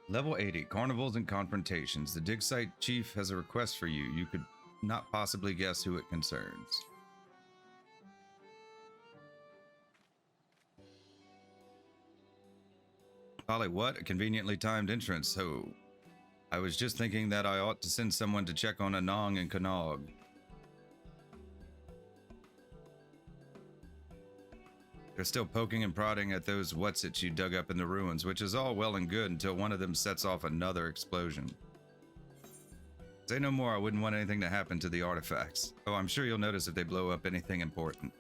Level 80, Carnivals and Confrontations. The dig site chief has a request for you. You could not possibly guess who it concerns. Polly, what? A conveniently timed entrance. So, I was just thinking that I ought to send someone to check on Anong and Kanog. They're still poking and prodding at those whatsits you dug up in the ruins, which is all well and good until one of them sets off another explosion. Say no more, I wouldn't want anything to happen to the artifacts. Oh, I'm sure you'll notice if they blow up anything important.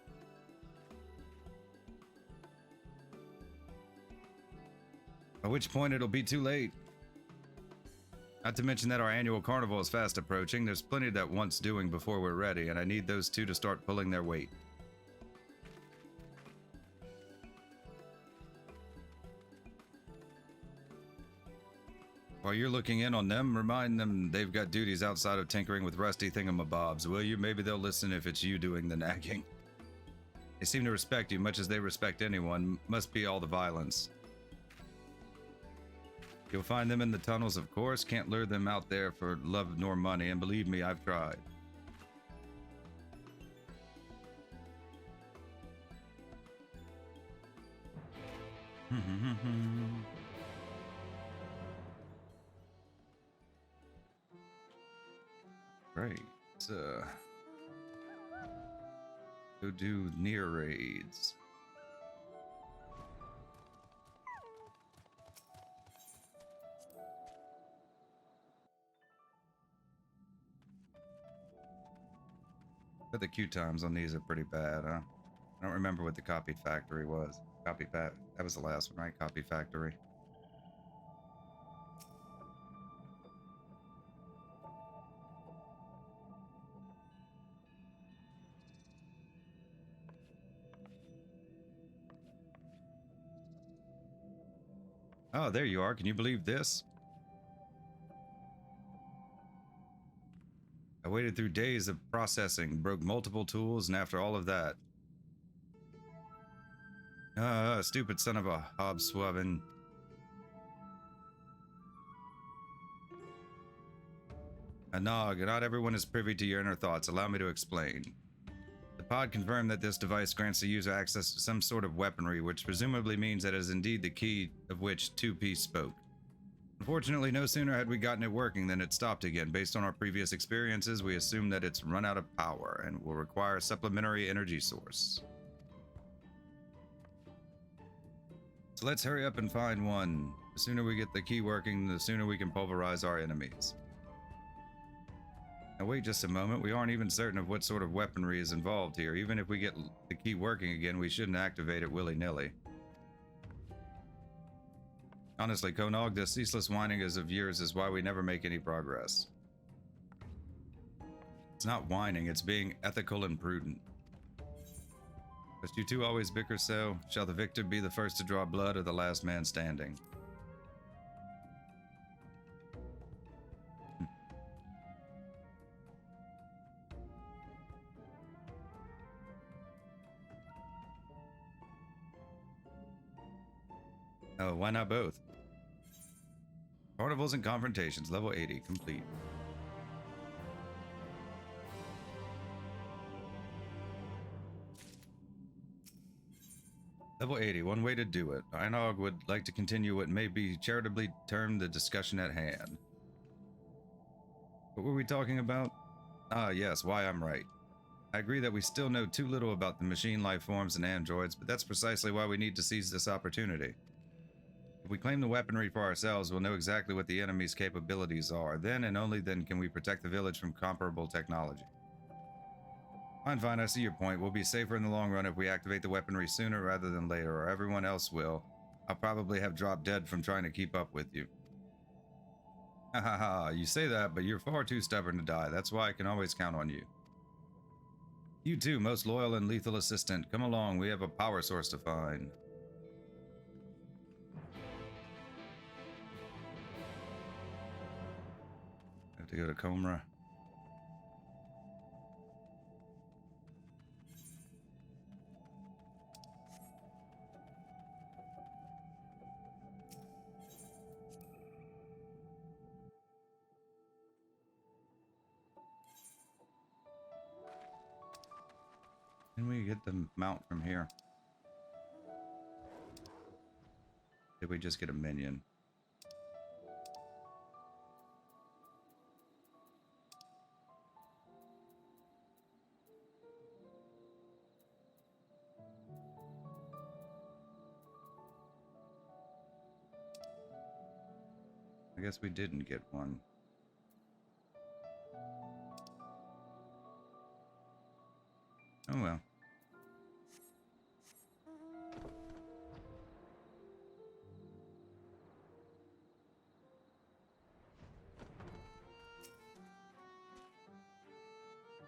At which point it'll be too late. Not to mention that our annual carnival is fast approaching. There's plenty that wants doing before we're ready, and I need those two to start pulling their weight. While you're looking in on them, remind them they've got duties outside of tinkering with rusty thingamabobs, will you? Maybe they'll listen if it's you doing the nagging. They seem to respect you much as they respect anyone. Must be all the violence. You'll find them in the tunnels, of course. Can't lure them out there for love nor money, and believe me, I've tried. Great. Go do near raids. But the queue times on these are pretty bad, huh? I don't remember what the copied factory was. That was the last one, right? Copy factory. Oh, there you are. Can you believe this? I waited through days of processing, broke multiple tools, and after all of that... stupid son of a hobswabin. Anog, not everyone is privy to your inner thoughts. Allow me to explain. The pod confirmed that this device grants the user access to some sort of weaponry, which presumably means that it is indeed the key of which 2P spoke. Unfortunately, no sooner had we gotten it working than it stopped again. Based on our previous experiences, we assume that it's run out of power and will require a supplementary energy source. So let's hurry up and find one. The sooner we get the key working, the sooner we can pulverize our enemies. Now wait just a moment, we aren't even certain of what sort of weaponry is involved here. Even if we get the key working again, we shouldn't activate it willy-nilly. Honestly, Konog, the ceaseless whining of yours is why we never make any progress. It's not whining, it's being ethical and prudent. Must you two always bicker so? Shall the victor be the first to draw blood or the last man standing? Oh, why not both? Carnivals and Confrontations, level 80, complete. Level 80, one way to do it. Einog would like to continue what may be charitably termed the discussion at hand. What were we talking about? Ah, yes, why I'm right. I agree that we still know too little about the machine life forms and androids, but that's precisely why we need to seize this opportunity. If we claim the weaponry for ourselves, we'll know exactly what the enemy's capabilities are. Then and only then can we protect the village from comparable technology. Fine, I see your point. We'll be safer in the long run if we activate the weaponry sooner rather than later, or everyone else will. I'll probably have dropped dead from trying to keep up with you. Ha ha ha, you say that, but you're far too stubborn to die. That's why I can always count on you. You too, most loyal and lethal assistant. Come along, we have a power source to find. Have to go to Comra. Can we get the mount from here? Did we just get a minion? I guess we didn't get one. Oh well.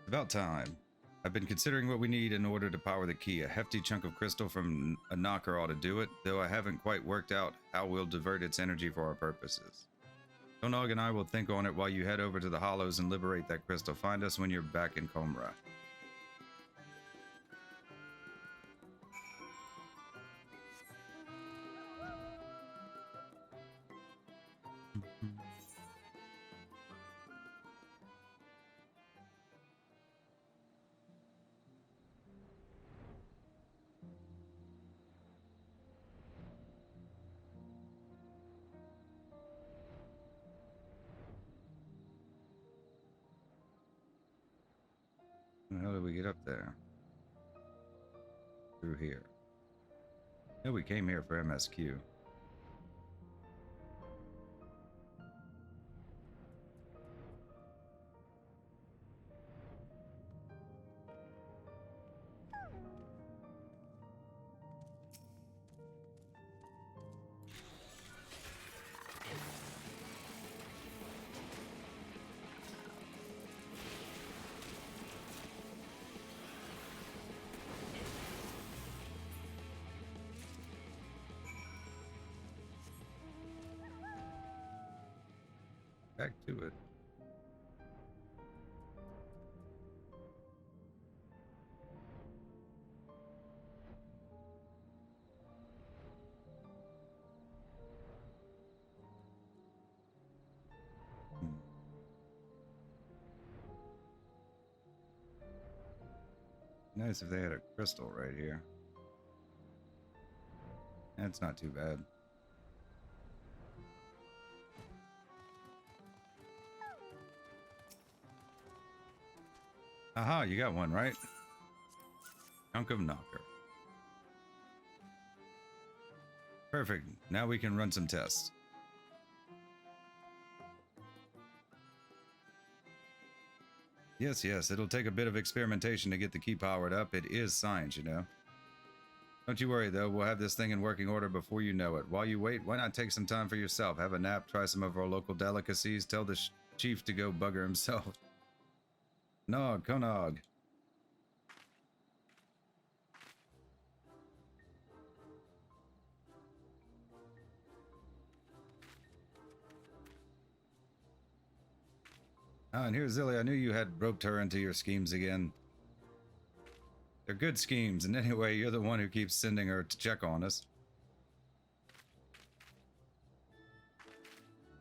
About time. I've been considering what we need in order to power the key. A hefty chunk of crystal from a knocker ought to do it, though I haven't quite worked out how we'll divert its energy for our purposes. Konog and I will think on it while you head over to the Hollows and liberate that crystal. Find us when you're back in YoRHA. How did we get up there? Through here. Yeah, we came here for MSQ. Back to it. Nice if they had a crystal right here. That's not too bad. Aha, you got one, right? Chunk of knocker. Perfect. Now we can run some tests. Yes, it'll take a bit of experimentation to get the key powered up. It is science, you know. Don't you worry, though. We'll have this thing in working order before you know it. While you wait, why not take some time for yourself? Have a nap, try some of our local delicacies, tell the chief to go bugger himself. Nog, Konog. Ah, and here's Zilly. I knew you had roped her into your schemes again. They're good schemes, and anyway, you're the one who keeps sending her to check on us.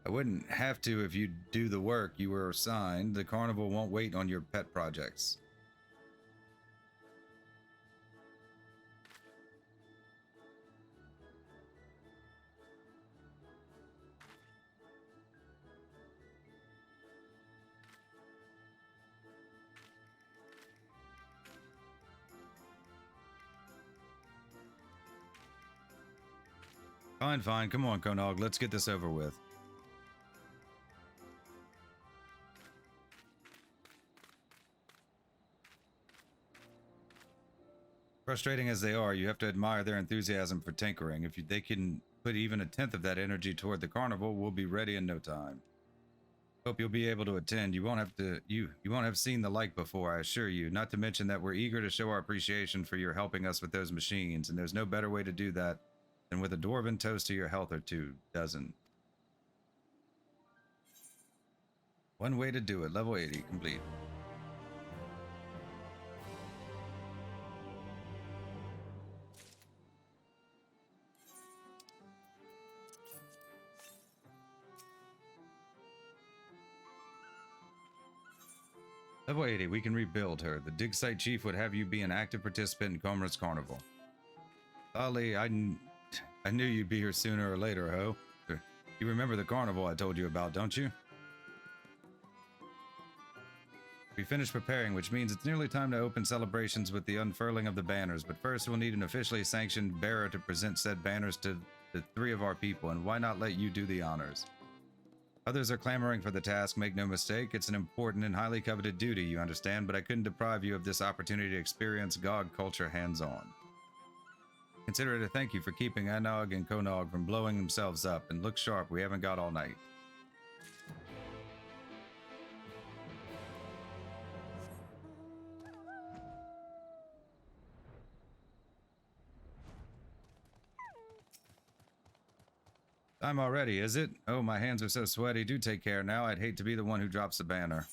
I wouldn't have to if you do the work you were assigned. The carnival won't wait on your pet projects. Fine. Come on, Konog. Let's get this over with. Frustrating as they are, you have to admire their enthusiasm for tinkering. If they can put even a tenth of that energy toward the carnival, we'll be ready in no time. Hope you'll be able to attend. You won't have seen the like before, I assure you. Not to mention that we're eager to show our appreciation for your helping us with those machines, and there's no better way to do that than with a dwarven toast to your health or 2 dozen. One way to do it. Level 80 complete. Level 80, we can rebuild her. The dig site chief would have you be an active participant in Comra's carnival. Ali, I knew you'd be here sooner or later, ho. You remember the carnival I told you about, don't you? We finished preparing, which means it's nearly time to open celebrations with the unfurling of the banners, but first we'll need an officially sanctioned bearer to present said banners to the 3 of our people, and why not let you do the honors? Others are clamoring for the task, make no mistake, it's an important and highly coveted duty, you understand, but I couldn't deprive you of this opportunity to experience GOG culture hands-on. Consider it a thank you for keeping Anog and Konog from blowing themselves up, and look sharp, we haven't got all night. Time already, is it? Oh, my hands are so sweaty. Do take care now. I'd hate to be the one who drops the banner.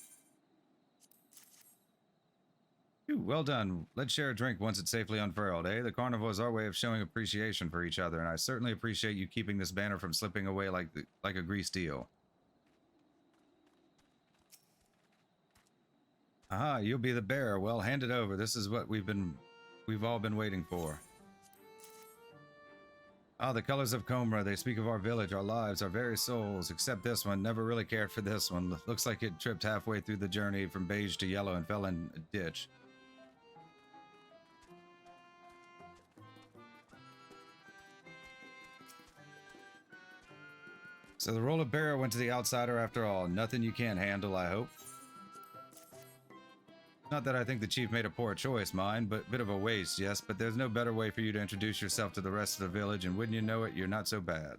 Phew, well done. Let's share a drink once it's safely unfurled, eh? The carnival is our way of showing appreciation for each other, and I certainly appreciate you keeping this banner from slipping away like a greased eel. Aha, you'll be the bearer. Well, hand it over. This is what we've all been waiting for. Ah, the colors of Comra. They speak of our village, our lives, our very souls. Except this one. Never really cared for this one. Looks like it tripped halfway through the journey from beige to yellow and fell in a ditch. So the role of bearer went to the outsider after all. Nothing you can't handle, I hope. Not that I think the chief made a poor choice, mind, but a bit of a waste, yes, but there's no better way for you to introduce yourself to the rest of the village, and wouldn't you know it, you're not so bad.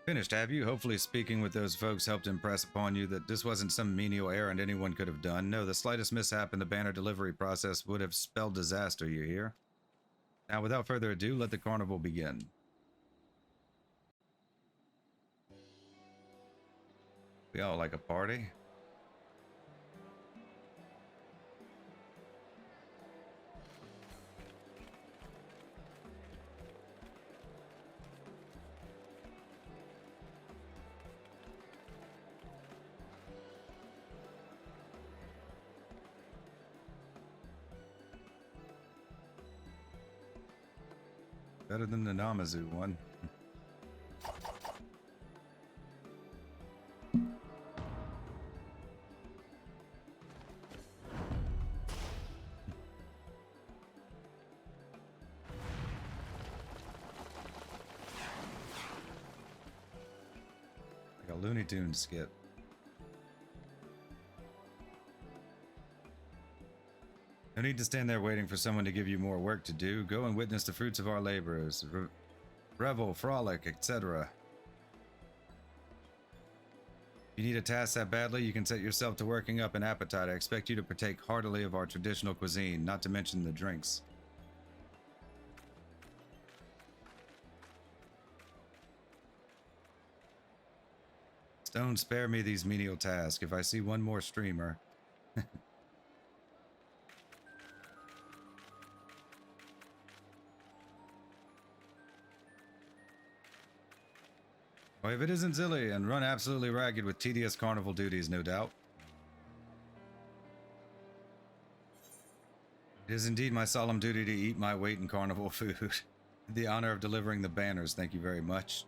Finished, have you? Hopefully speaking with those folks helped impress upon you that this wasn't some menial errand anyone could have done. No, the slightest mishap in the banner delivery process would have spelled disaster, you hear? Now, without further ado, let the carnival begin. We all like a party. Better than the Namazu one. Like a Looney Tunes skit. No need to stand there waiting for someone to give you more work to do. Go and witness the fruits of our labors. Revel, frolic, etc. If you need a task that badly, you can set yourself to working up an appetite. I expect you to partake heartily of our traditional cuisine, not to mention the drinks. Stone, spare me these menial tasks. If I see one more streamer... Well, if it isn't Zilly, and run absolutely ragged with tedious carnival duties, no doubt. It is indeed my solemn duty to eat my weight in carnival food. The honor of delivering the banners, thank you very much.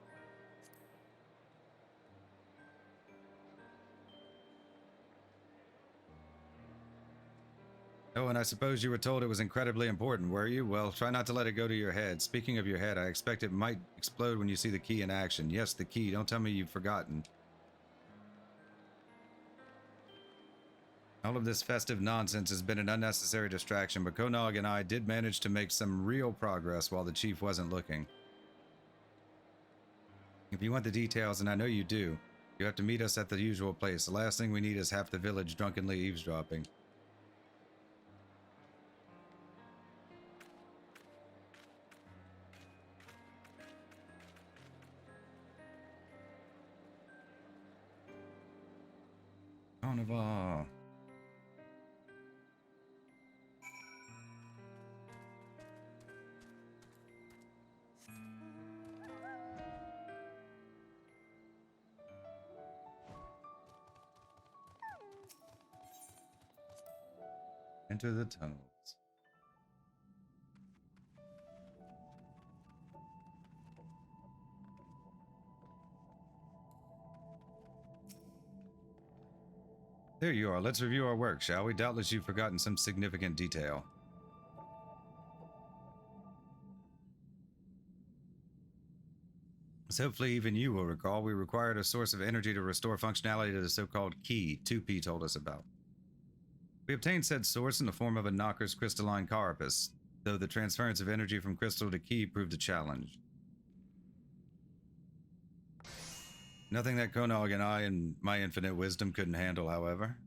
Oh, and I suppose you were told it was incredibly important, were you? Well, try not to let it go to your head. Speaking of your head, I expect it might explode when you see the key in action. Yes, the key. Don't tell me you've forgotten. All of this festive nonsense has been an unnecessary distraction, but Konog and I did manage to make some real progress while the chief wasn't looking. If you want the details, and I know you do, you have to meet us at the usual place. The last thing we need is half the village drunkenly eavesdropping. Carnival. Enter the tunnels. There you are. Let's review our work, shall we? Doubtless you've forgotten some significant detail. As hopefully even you will recall, we required a source of energy to restore functionality to the so-called key 2P told us about. We obtained said source in the form of a Knocker's crystalline carapace, though the transference of energy from crystal to key proved a challenge. Nothing that Konog and I, in my infinite wisdom, couldn't handle, however.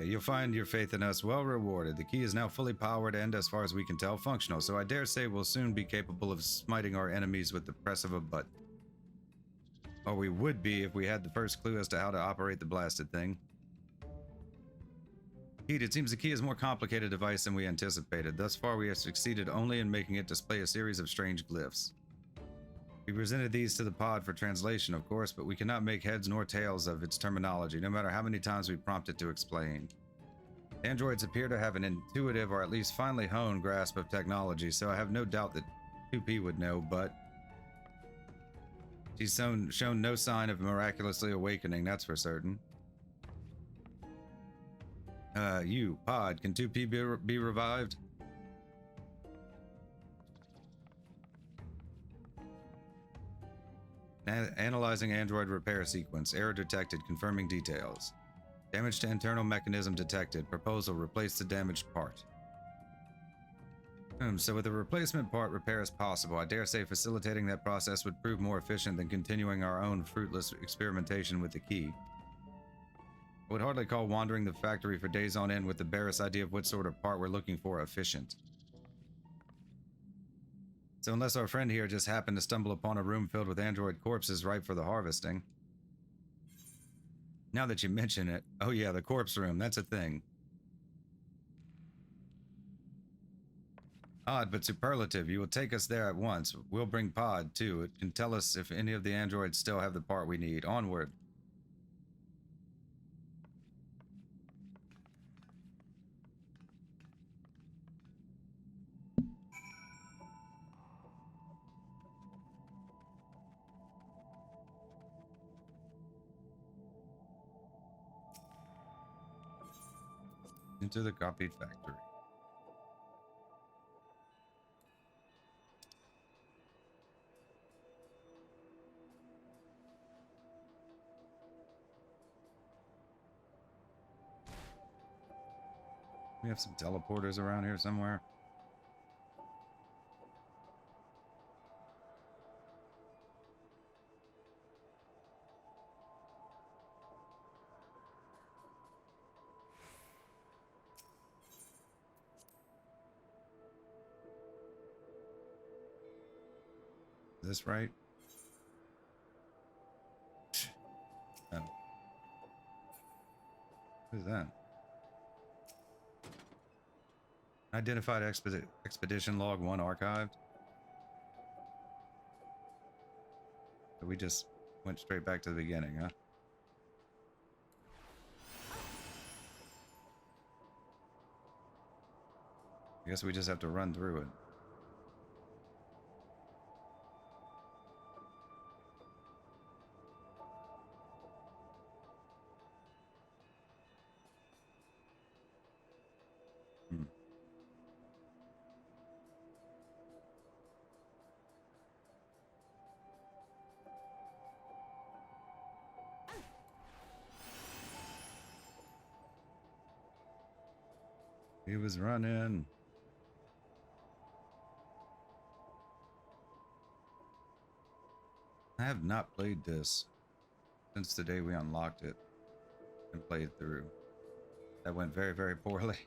You'll find your faith in us well rewarded. The key is now fully powered and, as far as we can tell, functional, so I dare say we'll soon be capable of smiting our enemies with the press of a button. Or we would be if we had the first clue as to how to operate the blasted thing. Pete, it seems the key is a more complicated device than we anticipated. Thus far, we have succeeded only in making it display a series of strange glyphs. We presented these to the pod for translation, of course, but we cannot make heads nor tails of its terminology, no matter how many times we prompt it to explain. Androids appear to have an intuitive, or at least finely honed, grasp of technology, so I have no doubt that 2P would know, but she's shown no sign of miraculously awakening, that's for certain. You, Pod, can 2P be revived? Analyzing android repair sequence. Error detected. Confirming details. Damage to internal mechanism detected. Proposal. Replace the damaged part. So with a replacement part repair as possible, I dare say facilitating that process would prove more efficient than continuing our own fruitless experimentation with the key. I would hardly call wandering the factory for days on end with the barest idea of what sort of part we're looking for efficient. So unless our friend here just happened to stumble upon a room filled with android corpses ripe for the harvesting. Now that you mention it, oh yeah, the corpse room, that's a thing. Odd but superlative, you will take us there at once. We'll bring Pod too. It can tell us if any of the androids still have the part we need. Onward. Into the copied factory. We have some teleporters around here somewhere. Is this right? Oh. What is that? Identified expedition log 1 archived. So we just went straight back to the beginning, huh? I guess we just have to run through it. He was running. I have not played this since the day we unlocked it and played through. That went very, very poorly.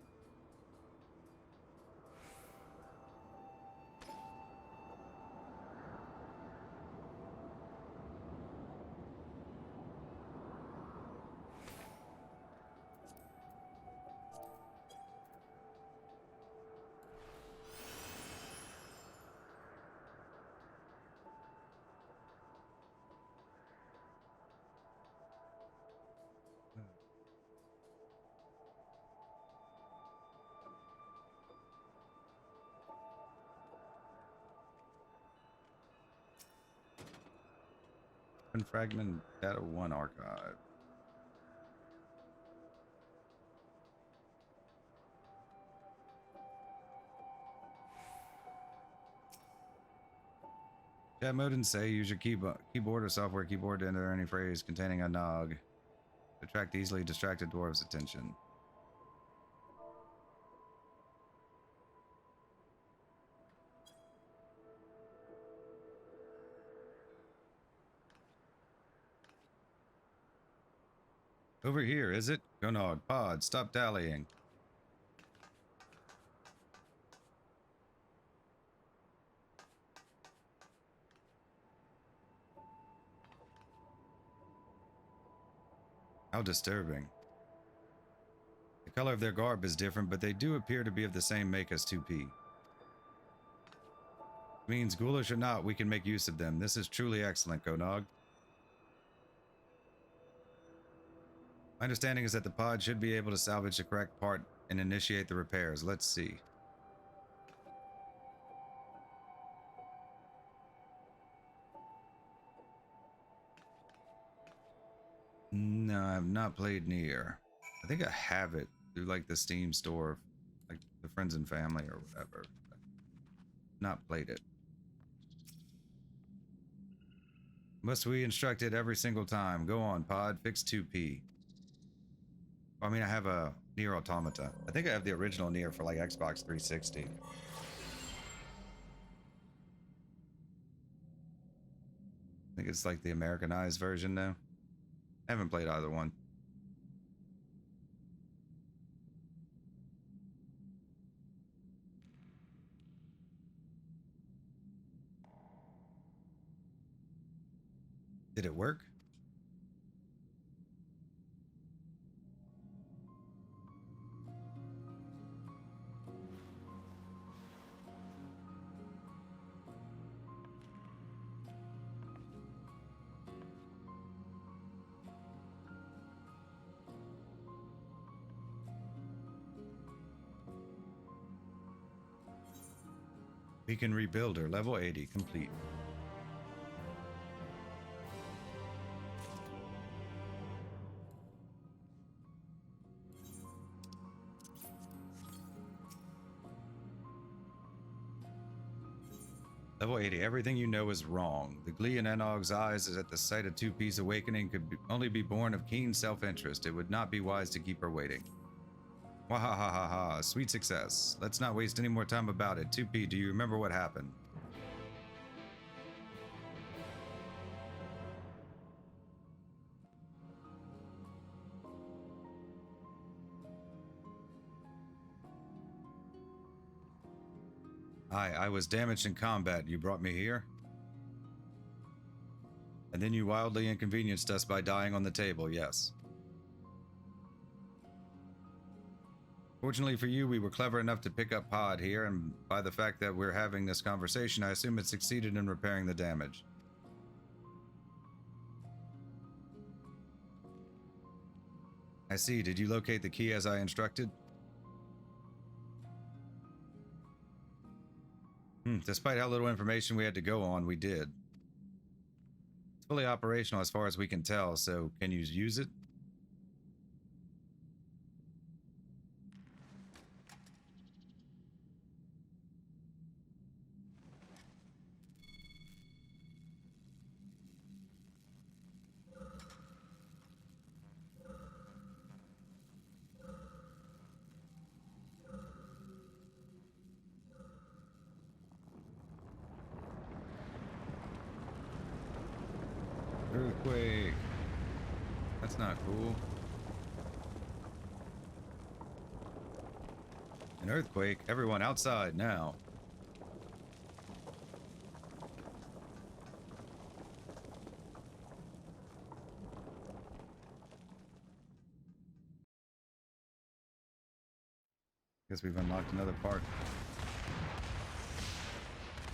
Open fragment data 1 archive. Chat mode and say use your keyboard or software keyboard to enter any phrase containing a nog to attract easily distracted dwarves' attention. Over here, is it? Gonog, Pod, stop dallying. How disturbing. The color of their garb is different, but they do appear to be of the same make as 2P. Means ghoulish or not, we can make use of them. This is truly excellent, Gonog. My understanding is that the pod should be able to salvage the correct part and initiate the repairs. Let's see. No, I've not played Nier. I think I have it through like the Steam store, like the friends and family or whatever. Not played it. Must we instruct it every single time? Go on, pod, fix 2P. I mean, I have a Nier Automata. I think I have the original Nier for like Xbox 360. I think it's like the Americanized version now. I haven't played either one. Did it work? We can rebuild her. Level 80 complete. Level 80. Everything you know is wrong. The glee in Enog's eyes is at the sight of 2P's awakening could only be born of keen self-interest. It would not be wise to keep her waiting. Wahahaha, sweet success. Let's not waste any more time about it. 2P, do you remember what happened? I was damaged in combat. You brought me here? And then you wildly inconvenienced us by dying on the table, yes. Fortunately for you, we were clever enough to pick up Pod here, and by the fact that we're having this conversation, I assume it succeeded in repairing the damage. I see. Did you locate the key as I instructed? Despite how little information we had to go on, we did. It's fully operational as far as we can tell, so can you use it? Earthquake. That's not cool. An earthquake? Everyone outside now. Guess we've unlocked another part.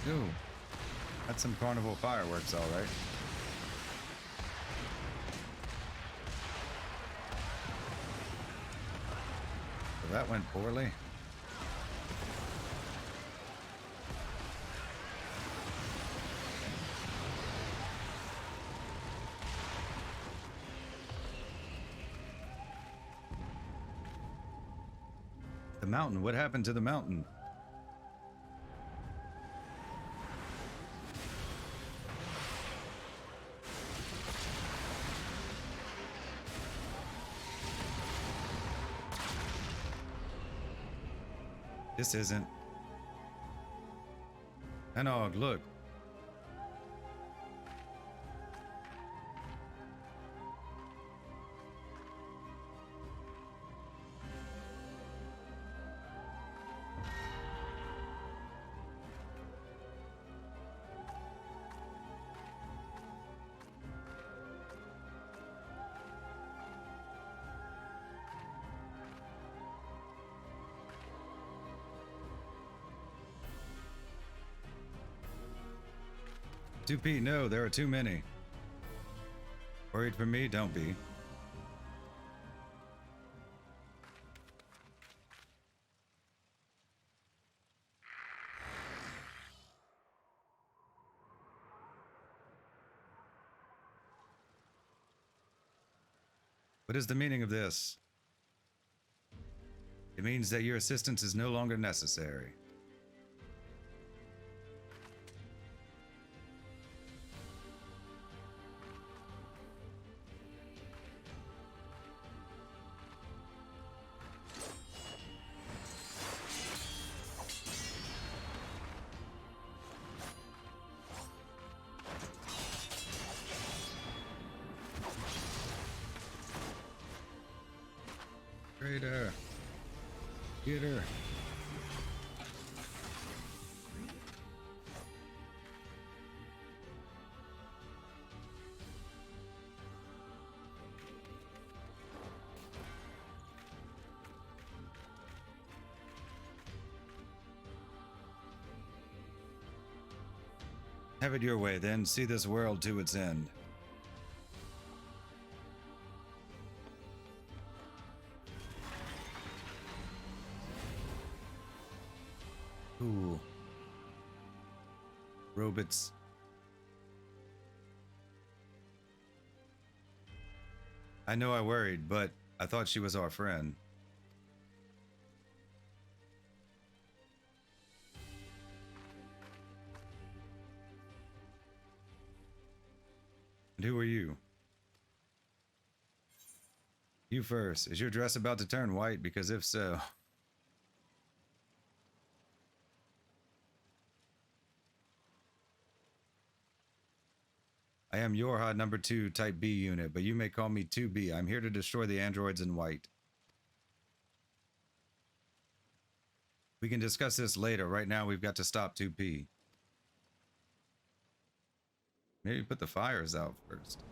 Ooh. That's some carnival fireworks, alright. So that went poorly. The mountain. What happened to the mountain? This isn't. Anog, look. Two P, no, there are too many. Worried for me? Don't be. What is the meaning of this? It means that your assistance is no longer necessary. Traitor. Get her. Have it your way, then. See this world to its end. Ooh. Robots. I know I worried, but I thought she was our friend. And who are you? You first. Is your dress about to turn white? Because if so... I am YoRHA number 2 Type B unit, but you may call me 2B. I'm here to destroy the androids in white. We can discuss this later. Right now, we've got to stop 2P. Maybe put the fires out first.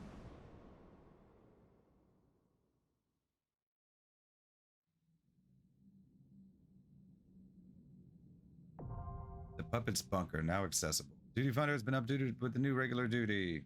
The Puppet's Bunker, now accessible. Duty Finder has been updated with the new regular duty.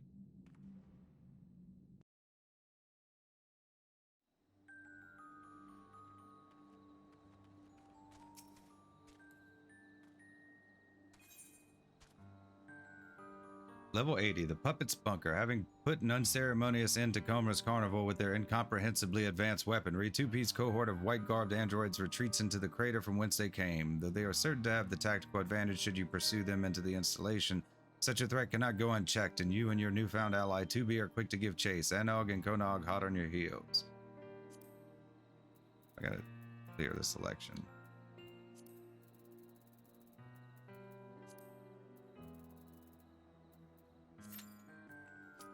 Level 80, the Puppet's Bunker. Having put an unceremonious end to Coma's carnival with their incomprehensibly advanced weaponry, 2P's cohort of white-garbed androids retreats into the crater from whence they came. Though they are certain to have the tactical advantage should you pursue them into the installation, such a threat cannot go unchecked, and you and your newfound ally 2B are quick to give chase. Anog and Konog hot on your heels. I gotta clear the selection.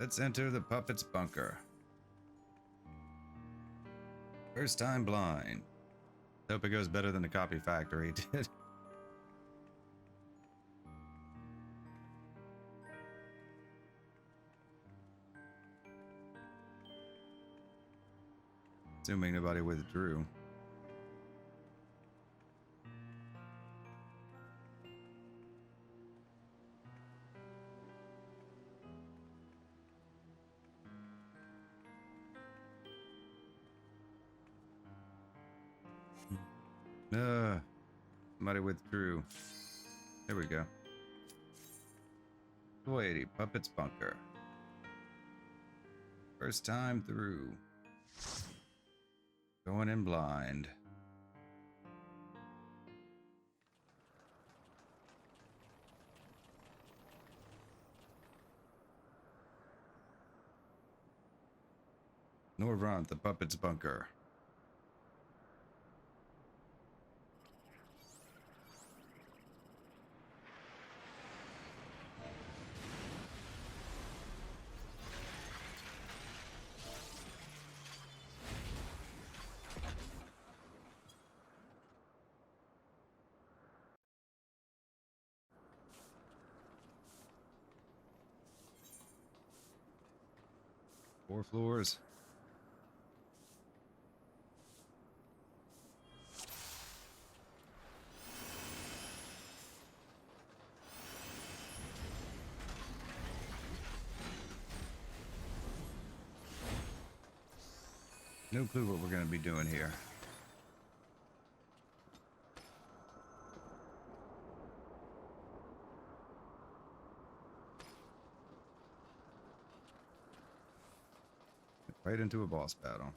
Let's enter the Puppet's Bunker. First time blind. Hope it goes better than the Copy Factory did. Assuming nobody withdrew. Somebody withdrew. There we go. 280, Puppet's Bunker. First time through. Going in blind. Norvrant, the puppet's bunker. Four floors. No clue what we're going to be doing here. Right into a boss battle.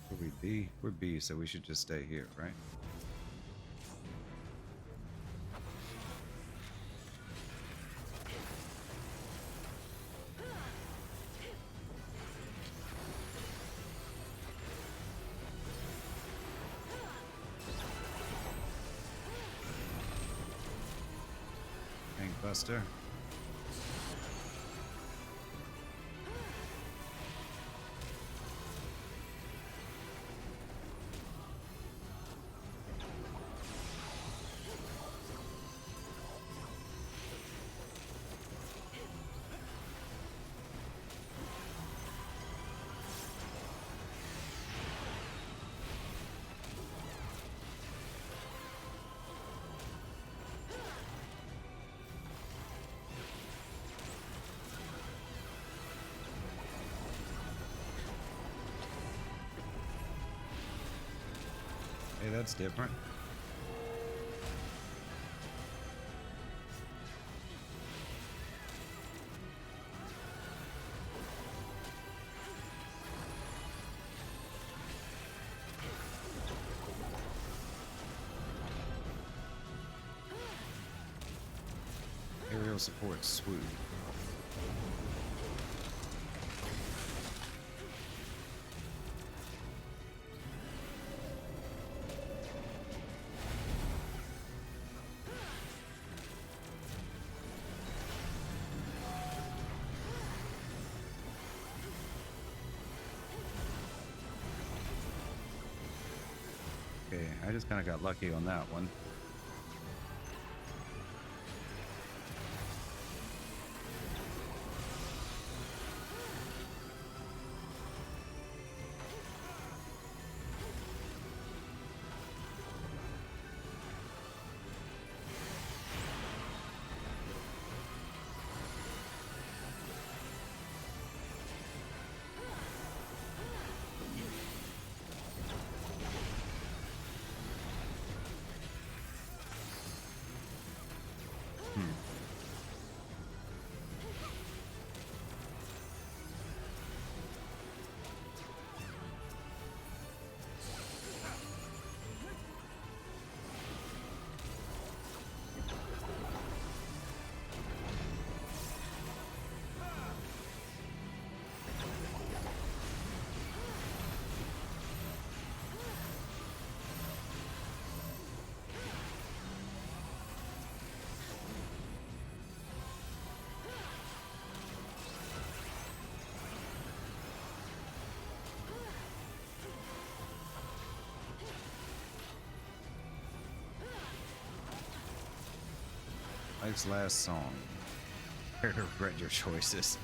Where we B? We're B, so we should just stay here, right? Buster. Hey, that's different. Aerial support swoop. Okay, I just kind of got lucky on that one. Life's last song. Prepare to regret your choices.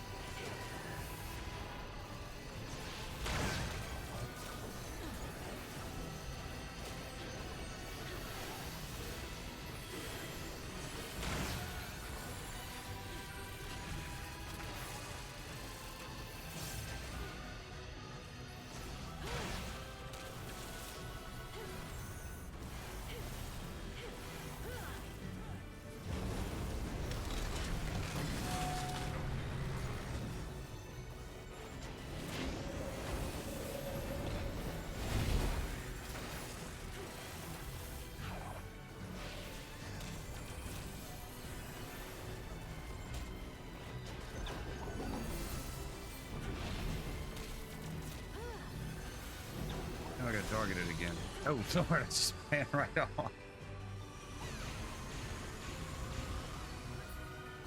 targeted again. Oh, Lord, I just ran right off.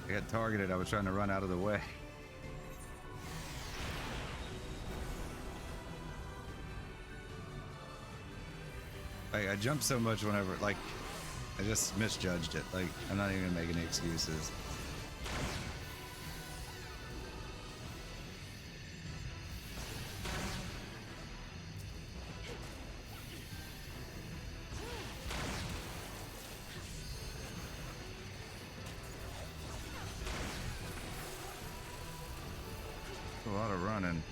I got targeted. I was trying to run out of the way. I jumped so much whenever, like, I just misjudged it. Like, I'm not even making any excuses. A lot of running.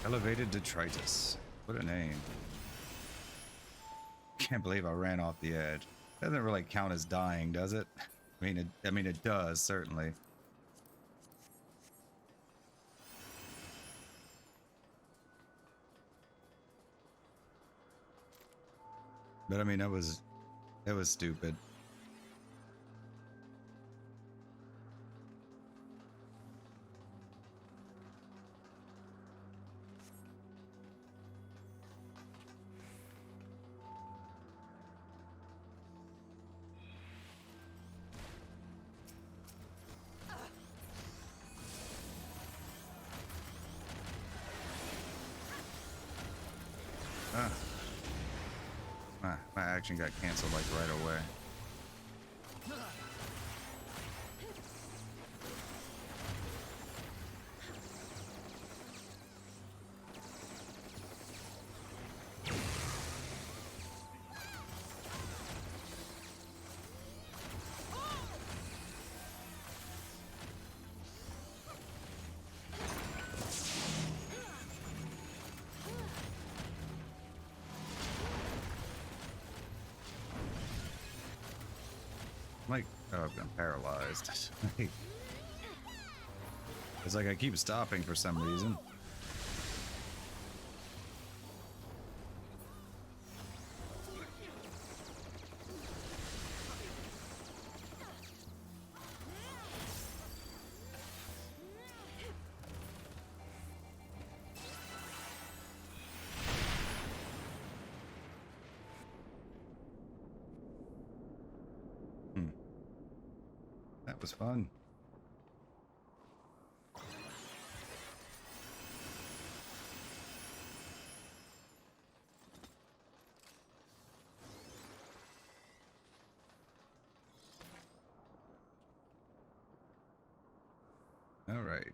Elevated detritus. What a name. Can't believe I ran off the edge. Doesn't really count as dying, does it? I mean it does, certainly. But I mean, it was stupid. My action got canceled like right away. Like, oh, I've been paralyzed. It's like I keep stopping for some reason. That was fun. All right.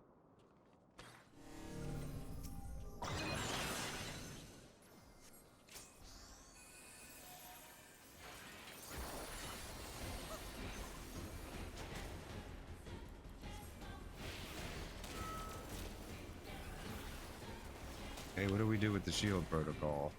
Hey, what do we do with the shield protocol?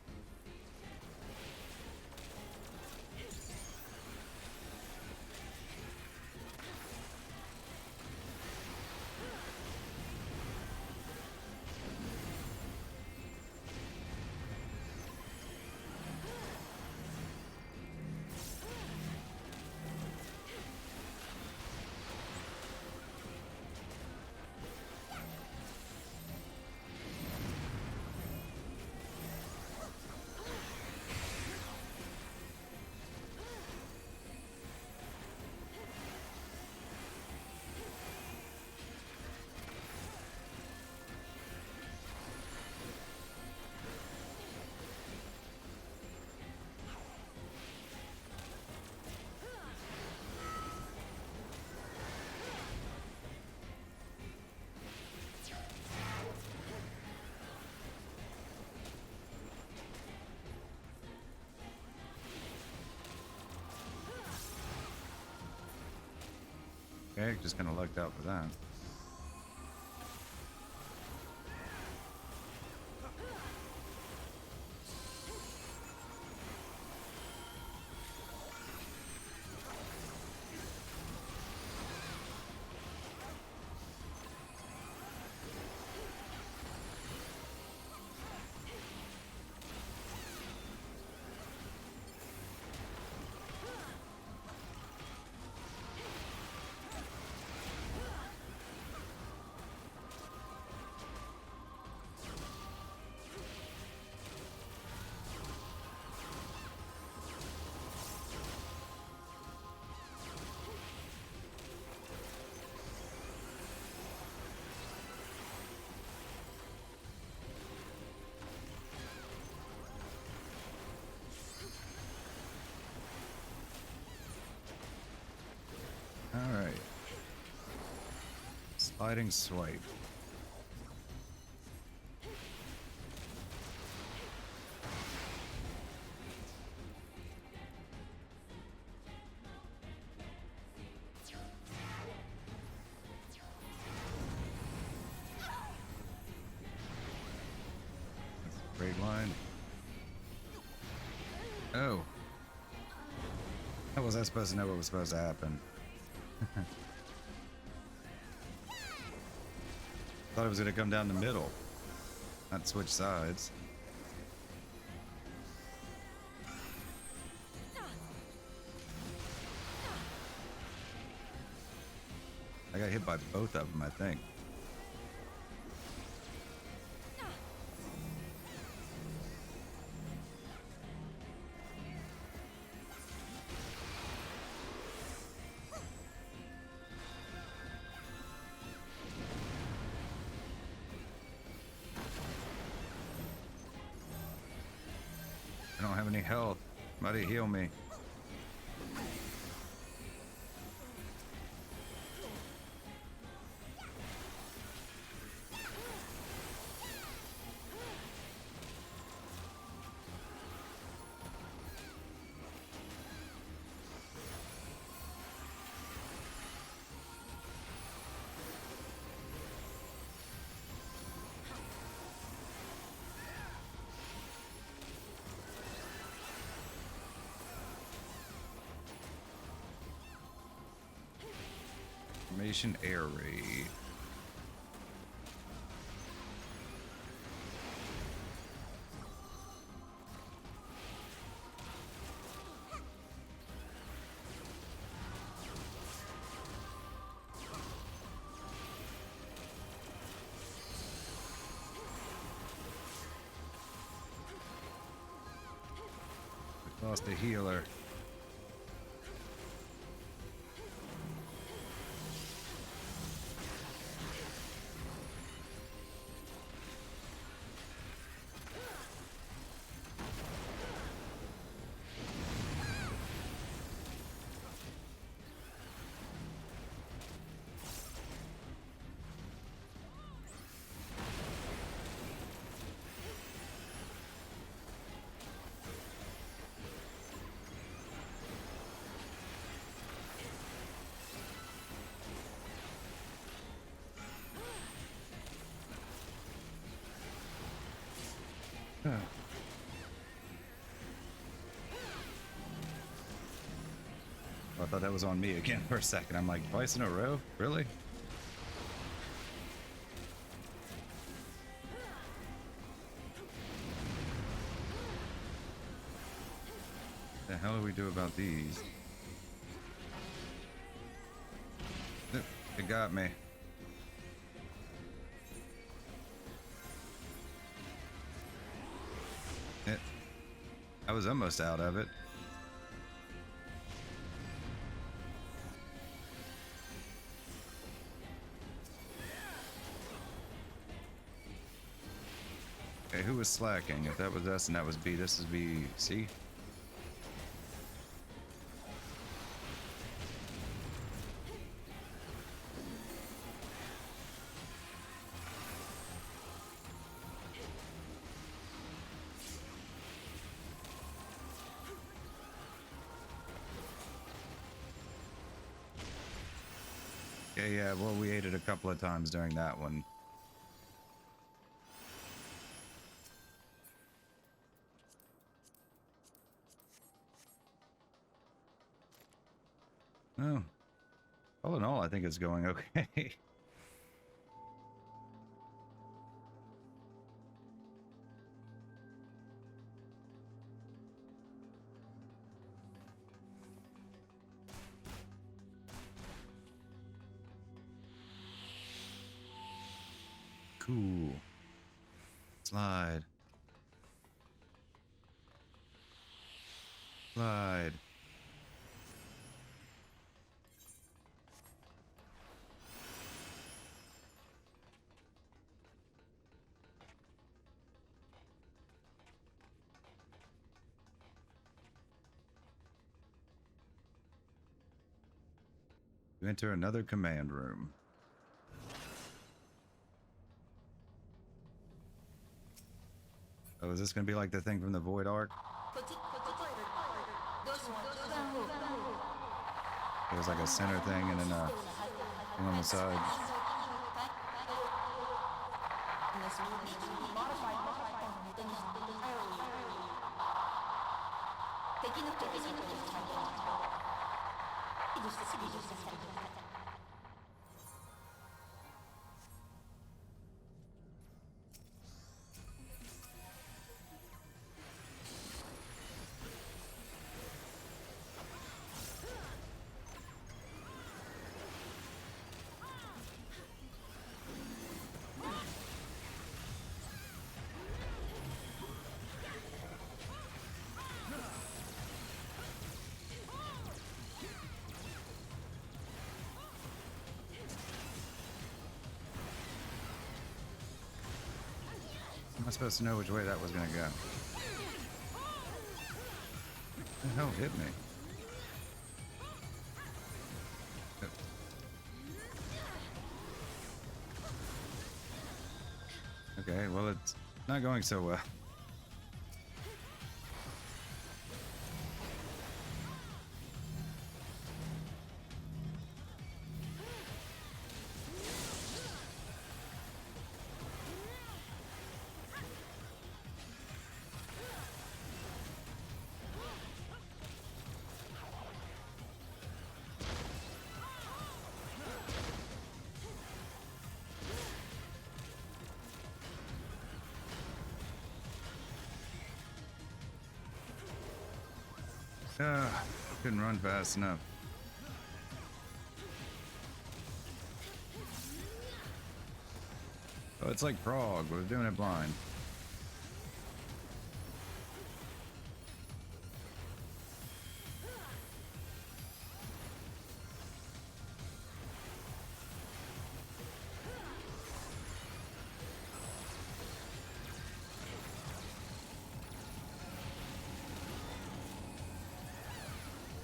Okay, just kind of lucked out for that. Alright. Sliding swipe. Great line. Oh. How was I supposed to know what was supposed to happen? Thought it was going to come down the middle, not switch sides. I got hit by both of them, I think. I don't have any health. Somebody heal me. Formation air raid. We lost a healer. I thought that was on me again for a second. I'm like, twice in a row? Really? What the hell do we do about these? It got me. I was almost out of it. Okay, who was slacking? If that was us and that was B, this is B, C? Yeah, well, we ate it a couple of times during that one. Oh, all in all, I think it's going okay. Cool. Slide. Slide. You enter another command room. Oh, is this going to be like the thing from the Void Arc? There's like a center thing and then a thing on the side. Am I supposed to know which way that was going to go? What the hell hit me? Okay, well, it's not going so well. Couldn't run fast enough. Oh, it's like Prague. We're doing it blind.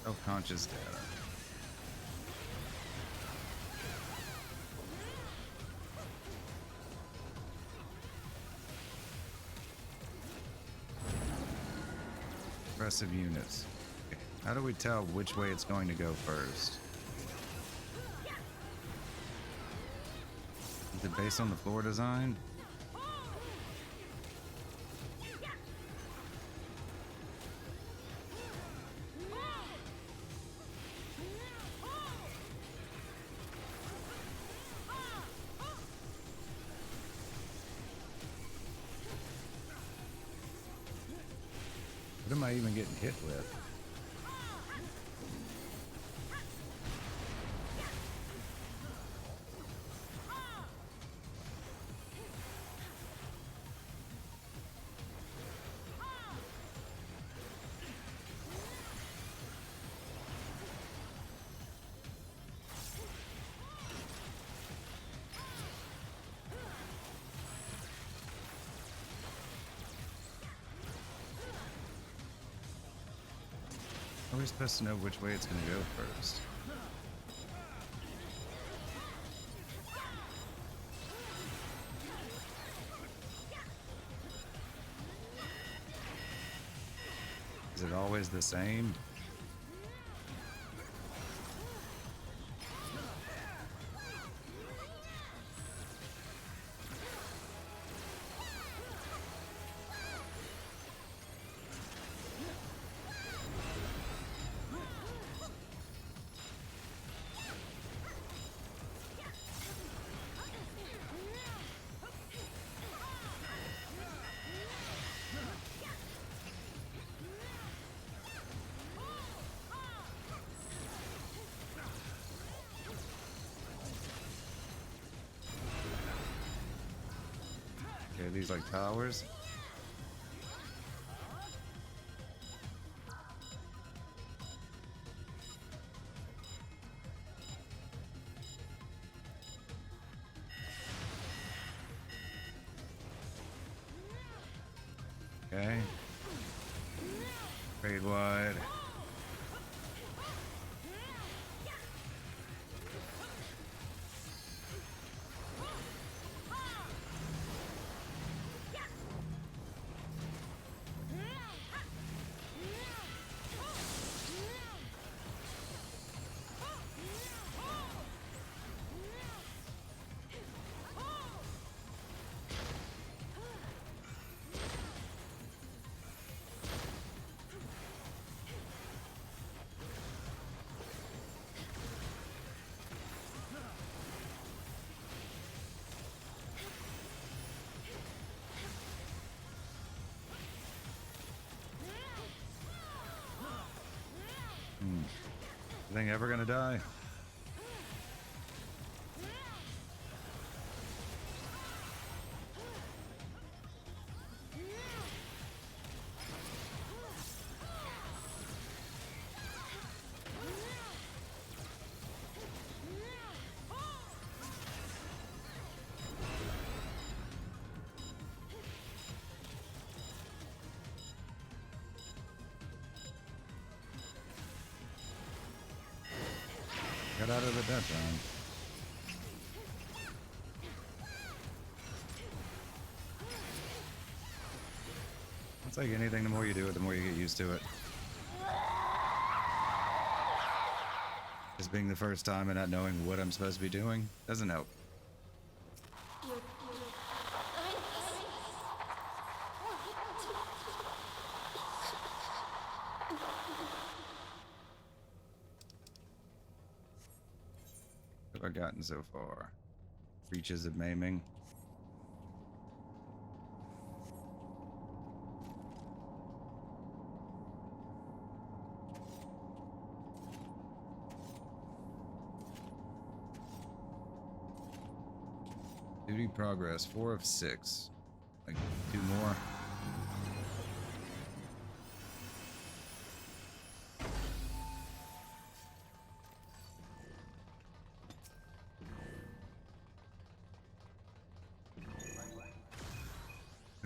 Self-conscious data. Aggressive units. Okay. How do we tell which way it's going to go first? Is it based on the floor design? What am I even getting hit with? How are we supposed to know which way it's going to go first? Is it always the same? Okay, these like towers. Okay. Trade wide. Thing ever gonna die? Got out of it that time. It's like anything, the more you do it, the more you get used to it. Just being the first time and not knowing what I'm supposed to be doing doesn't help. What have I gotten so far? Reaches of maiming. Duty progress, 4 of 6. Like 2 more.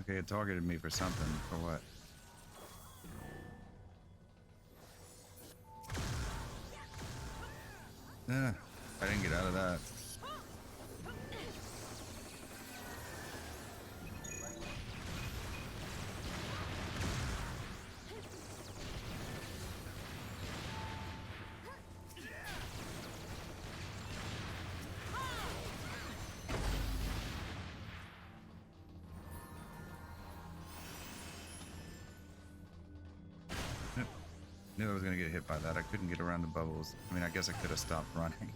Okay, it targeted me for something. For what? I didn't get out of that. Knew I was gonna get hit by that. I couldn't get around the bubbles. I mean, I guess I could have stopped running.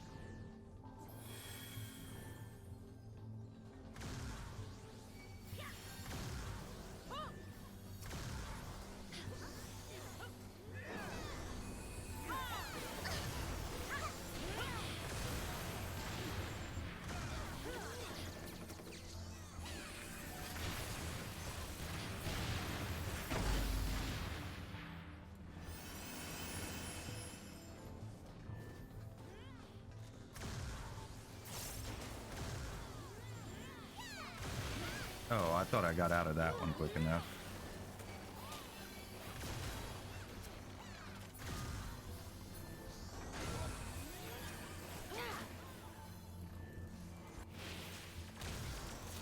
Oh, I thought I got out of that one quick enough.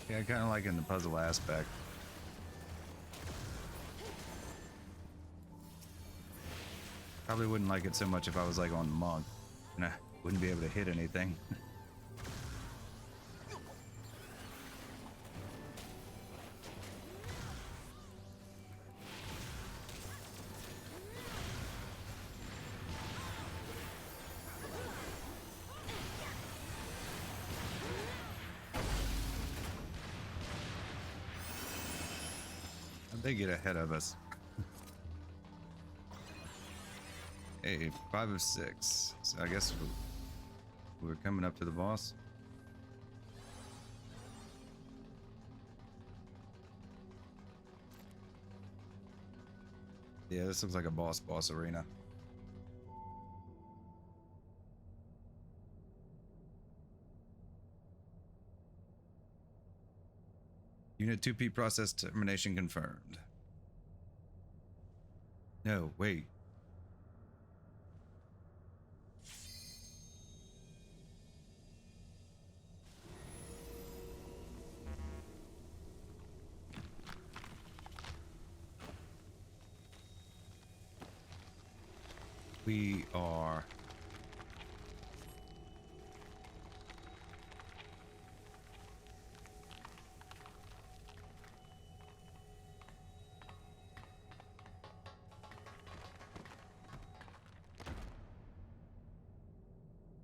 Yeah, I kind of like in the puzzle aspect. Probably wouldn't like it so much if I was like on monk and I wouldn't be able to hit anything. They get ahead of us. Hey, 5 of 6. So I guess we're coming up to the boss. Yeah, this looks like a boss arena. Unit 2P process termination confirmed. No, wait. We are...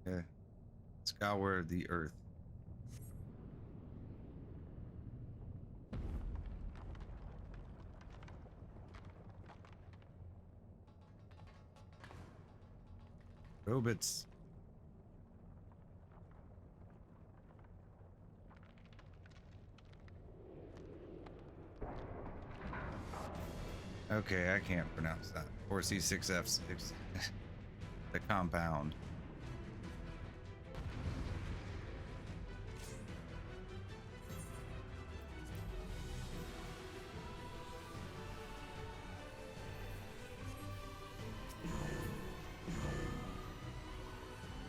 Okay. Scour the earth. Robots. Okay, I can't pronounce that. 4C6F6. The compound.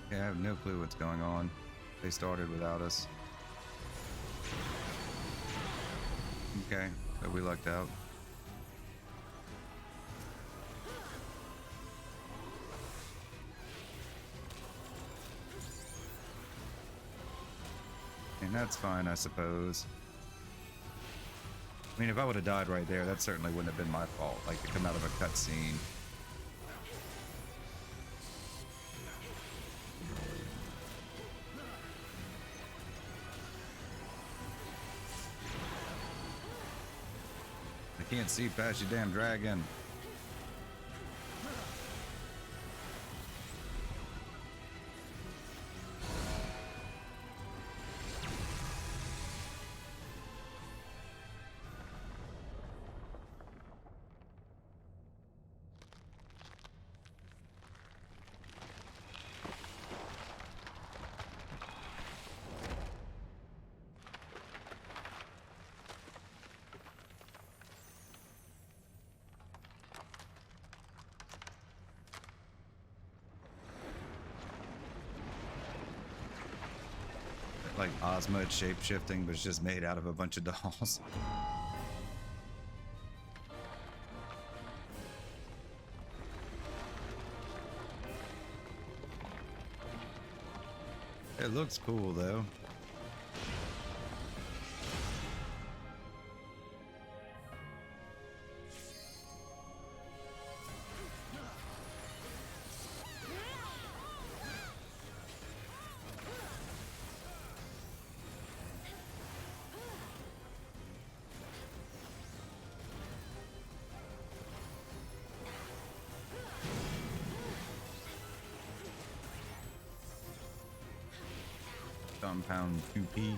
Yeah, I have no clue what's going on. They started without us. Okay, so we lucked out. And that's fine, I suppose. I mean, if I would have died right there, that certainly wouldn't have been my fault. Like, to come out of a cutscene. I can't see past you, damn dragon. Like Ozma, it's shape-shifting, but it's just made out of a bunch of dolls. It looks cool, though. Compound 2P.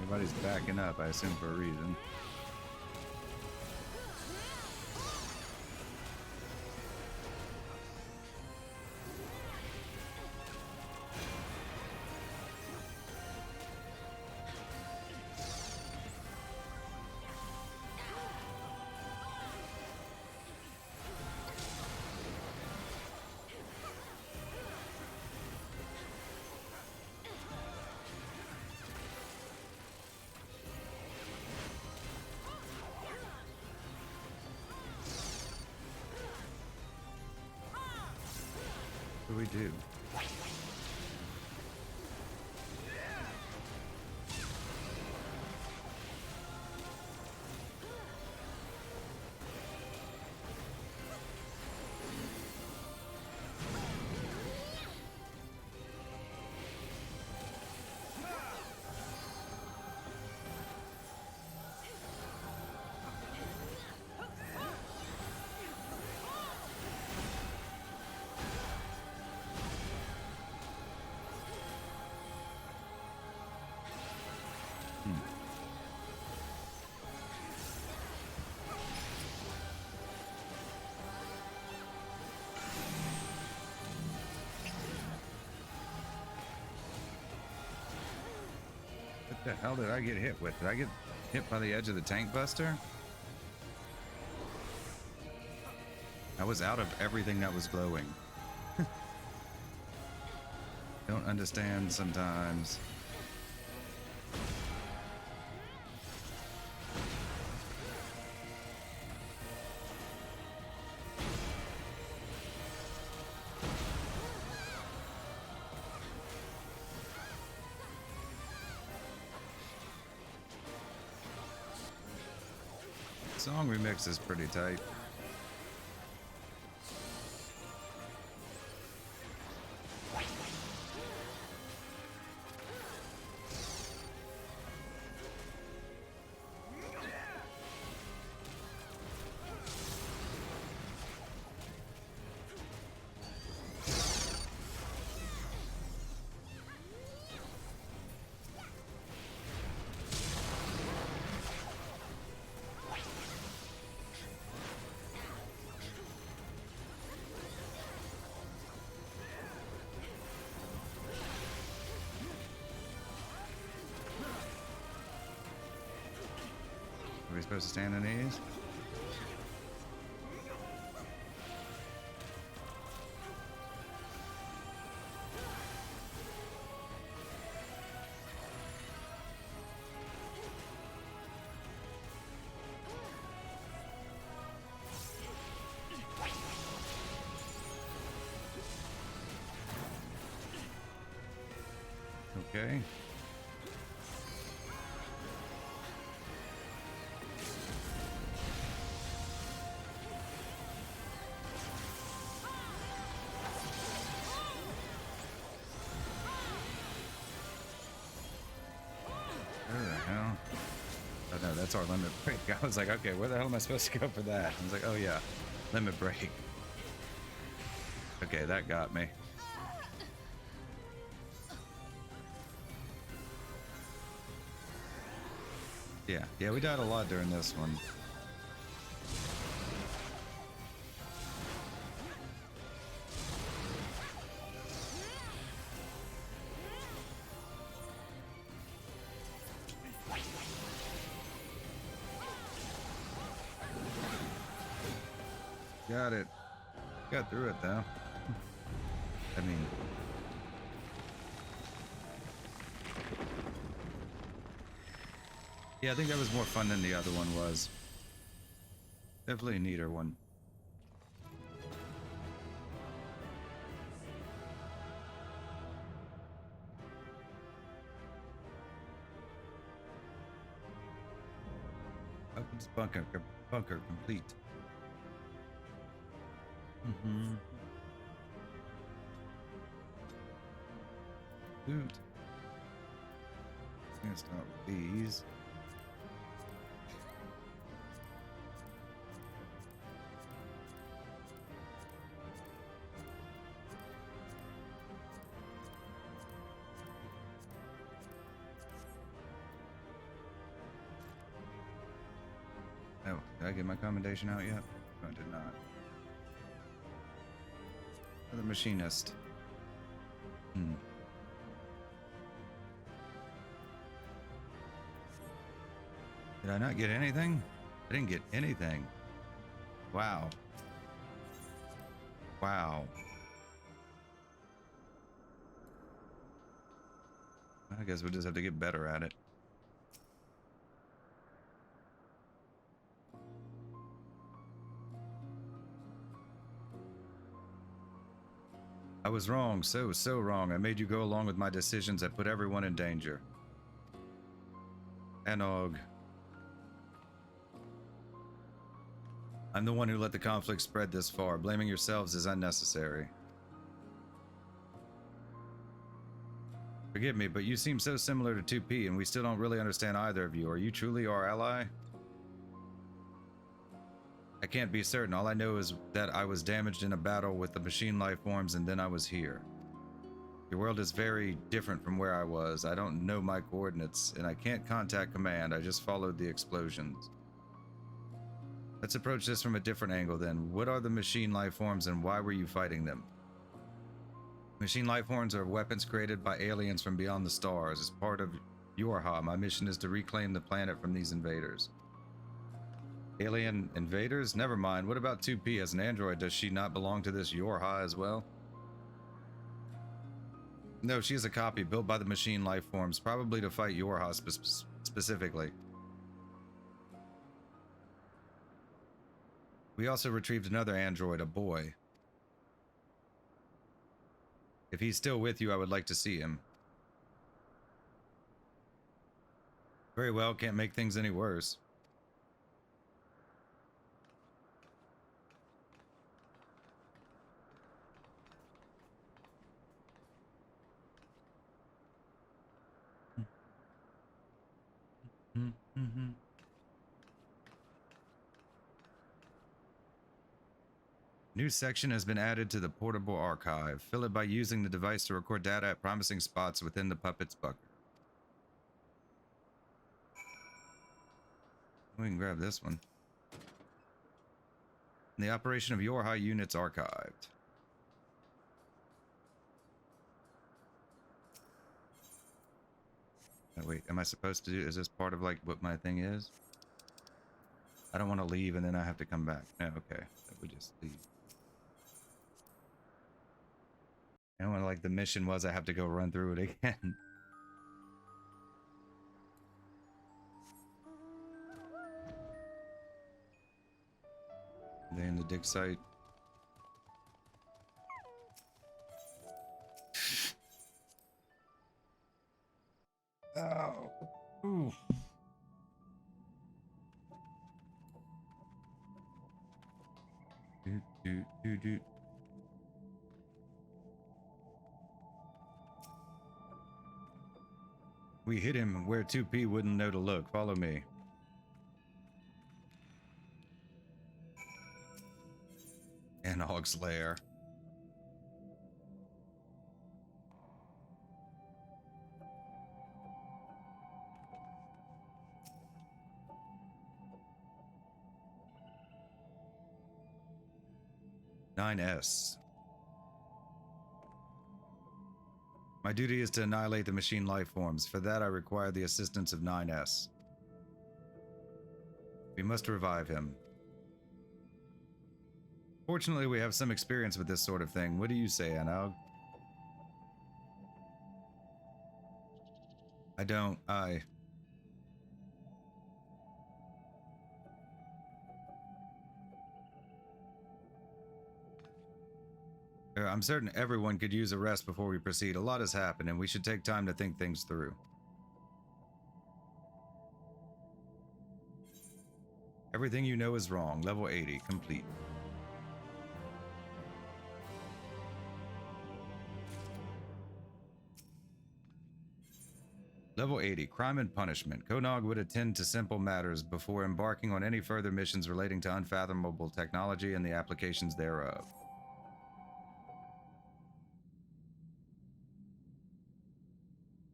Everybody's backing up, I assume, for a reason. What do we do? The hell did I get hit with? Did I get hit by the edge of the tank buster? I was out of everything that was glowing. Don't understand sometimes. Song remix is pretty tight. Are we supposed to stand on these? Okay. Where the hell? Oh no, that's our limit break. I was like, okay, where the hell am I supposed to go for that? I was like, oh yeah, limit break. Okay, that got me. Yeah, we died a lot during this one. Got it. Got through it though. I mean, yeah, I think that was more fun than the other one was. Definitely a neater one. Weapons bunker complete. Loot. Let's gonna start with these. Oh, did I get my commendation out yet? No, I did not. The machinist. Did I not get anything? I didn't get anything. Wow. Wow. I guess we'll just have to get better at it. I was wrong, so wrong. I made you go along with my decisions that put everyone in danger. Anog. I'm the one who let the conflict spread this far. Blaming yourselves is unnecessary. Forgive me, but you seem so similar to 2P, and we still don't really understand either of you. Are you truly our ally? I can't be certain. All I know is that I was damaged in a battle with the machine life forms, and then I was here. Your world is very different from where I was. I don't know my coordinates, and I can't contact command. I just followed the explosions. Let's approach this from a different angle then. What are the machine life forms, and why were you fighting them? Machine life forms are weapons created by aliens from beyond the stars as part of YoRHA. My mission is to reclaim the planet from these invaders. Alien invaders? Never mind. What about 2P as an android? Does she not belong to this YoRHA as well? No, she is a copy built by the machine life forms, probably to fight YoRHA specifically. We also retrieved another android, a boy. If he's still with you, I would like to see him. Very well, can't make things any worse. New section has been added to the portable archive. Fill it by using the device to record data at promising spots within the puppet's bucket. We can grab this one. The operation of YoRHA units archived. Oh, wait, am I supposed to do? Is this part of like what my thing is? I don't want to leave and then I have to come back. No, okay, we'll just leave. I don't want to, like, the mission was I have to go run through it again. They in the dig site. Oh. Ooh. Do. We hit him where 2P wouldn't know to look. Follow me. Anog's lair. "9S. My duty is to annihilate the machine life forms. For that, I require the assistance of 9S. We must revive him. Fortunately, we have some experience with this sort of thing. What do you say, Anog? I don't. I'm certain everyone could use a rest before we proceed. A lot has happened, and we should take time to think things through. Everything you know is wrong. Level 80, complete. Level 80, Crime and Punishment. Konog would attend to simple matters before embarking on any further missions relating to unfathomable technology and the applications thereof.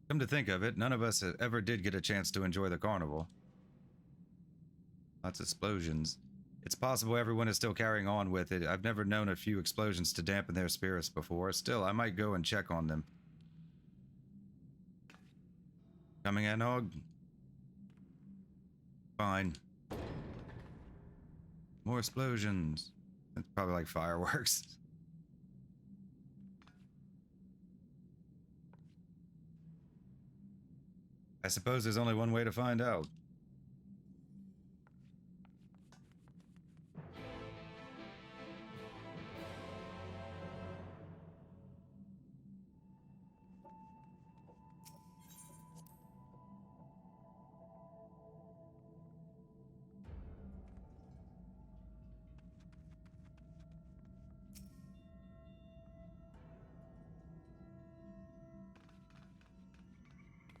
Come to think of it, none of us ever did get a chance to enjoy the carnival. Lots of explosions. It's possible everyone is still carrying on with it. I've never known a few explosions to dampen their spirits before. Still, I might go and check on them. Coming, Anog? Fine. More explosions. It's probably like fireworks. I suppose there's only one way to find out.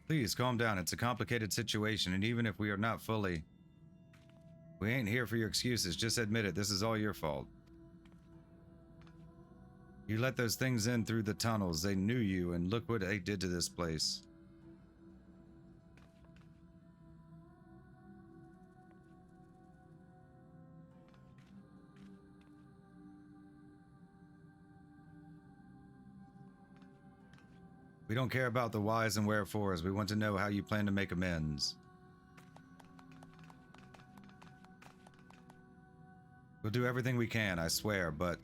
Please, calm down. It's a complicated situation, and even if we are not fully... We ain't here for your excuses. Just admit it. This is all your fault. You let those things in through the tunnels. They knew you, and look what they did to this place. We don't care about the whys and wherefores. We want to know how you plan to make amends. We'll do everything we can, I swear, but...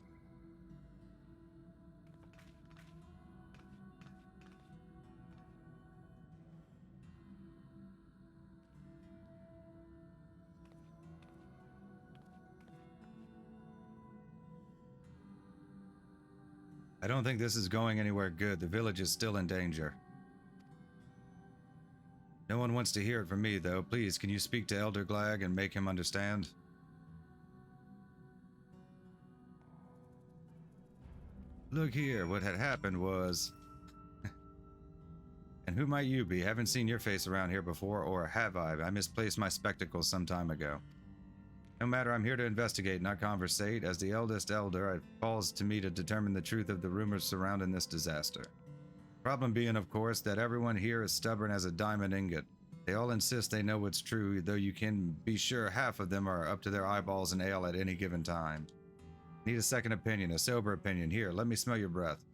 I don't think this is going anywhere good. The village is still in danger. No one wants to hear it from me, though. Please, can you speak to Elder Glag and make him understand? Look here, what had happened was... And who might you be? Haven't seen your face around here before, or have I? I misplaced my spectacles some time ago. No matter, I'm here to investigate, not conversate. As the eldest elder, it falls to me to determine the truth of the rumors surrounding this disaster. Problem being, of course, that everyone here is stubborn as a diamond ingot. They all insist they know what's true, though you can be sure half of them are up to their eyeballs in ale at any given time. Need a second opinion, a sober opinion. Here, let me smell your breath.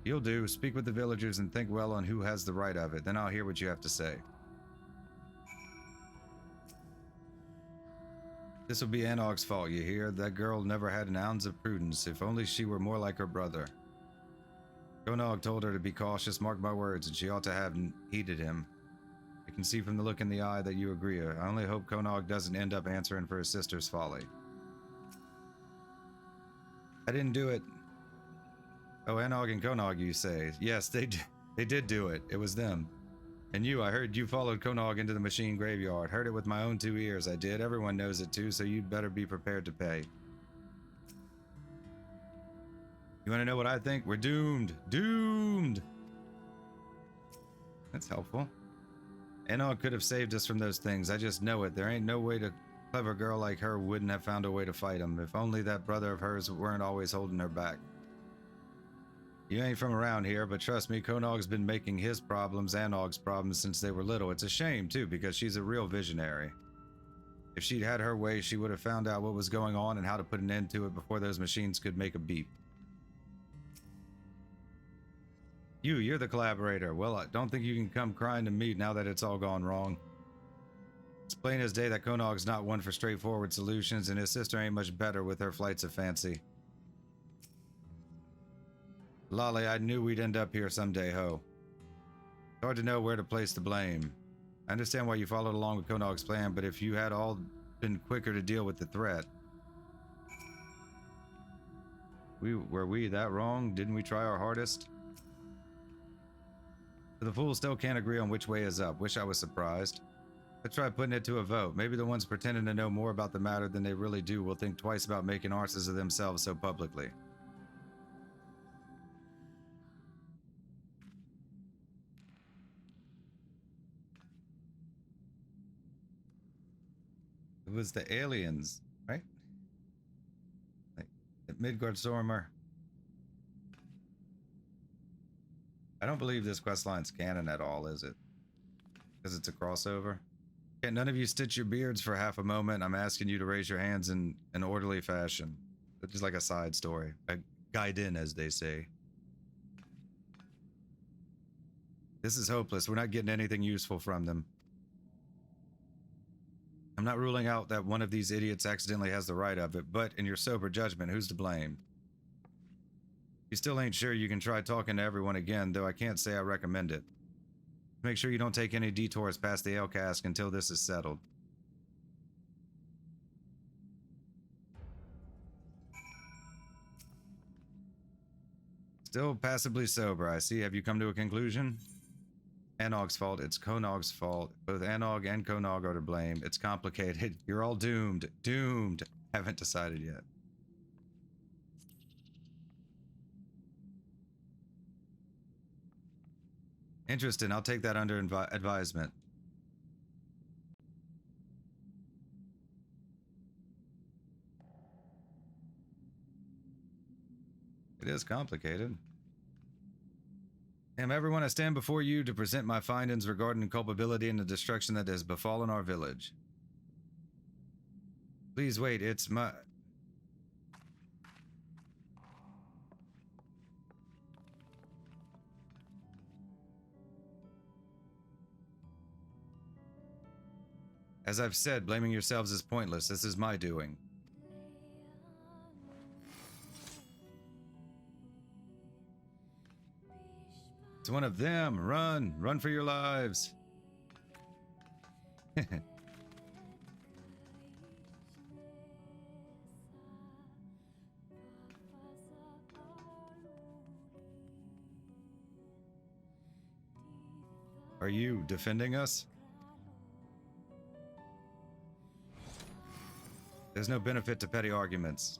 You'll do. Speak with the villagers and think well on who has the right of it. Then I'll hear what you have to say. This will be Anog's fault, you hear? That girl never had an ounce of prudence. If only she were more like her brother. Konog told her to be cautious, mark my words, and she ought to have heeded him. I can see from the look in the eye that you agree. I only hope Konog doesn't end up answering for his sister's folly. I didn't do it. Oh, Anog and Konog, you say? Yes, they did do it. It was them. And you, I heard you followed Konog into the machine graveyard. Heard it with my own 2 ears, I did. Everyone knows it too, so you'd better be prepared to pay. You want to know what I think? We're doomed. Doomed! That's helpful. Anog could have saved us from those things. I just know it. There ain't no way a clever girl like her wouldn't have found a way to fight him. If only that brother of hers weren't always holding her back. You ain't from around here, but trust me, Konog's been making his problems Anog's problems since they were little. It's a shame, too, because she's a real visionary. If she'd had her way, she would have found out what was going on and how to put an end to it before those machines could make a beep. You're the collaborator. Well, I don't think you can come crying to me now that it's all gone wrong. It's plain as day that Konog's not one for straightforward solutions, and his sister ain't much better with her flights of fancy. Lolly, I knew we'd end up here someday, ho. It's hard to know where to place the blame. I understand why you followed along with Konog's plan, but if you had all been quicker to deal with the threat... Were we that wrong? Didn't we try our hardest? The fools still can't agree on which way is up. Wish I was surprised. Let's try putting it to a vote. Maybe the ones pretending to know more about the matter than they really do will think twice about making arses of themselves so publicly. It was the aliens, right? Like, the Midgard Stormer. I don't believe this questline's canon at all, is it? Because it's a crossover. Okay, none of you stitch your beards for half a moment. I'm asking you to raise your hands in an orderly fashion. It's just like a side story. A guide in, as they say. This is hopeless. We're not getting anything useful from them. I'm not ruling out that one of these idiots accidentally has the right of it, but in your sober judgment, who's to blame? You still ain't sure, you can try talking to everyone again, though I can't say I recommend it. Make sure you don't take any detours past the ale cask until this is settled. Still passably sober, I see. Have you come to a conclusion? Anog's fault. It's Konog's fault. Both Anog and Konog are to blame. It's complicated. You're all doomed. Doomed. Haven't decided yet. Interesting. I'll take that under advisement. It is complicated. Everyone, I stand before you to present my findings regarding culpability in the destruction that has befallen our village. Please wait, it's my... As I've said, blaming yourselves is pointless. This is my doing. It's one of them. Run. Run for your lives. Are you defending us? There's no benefit to petty arguments.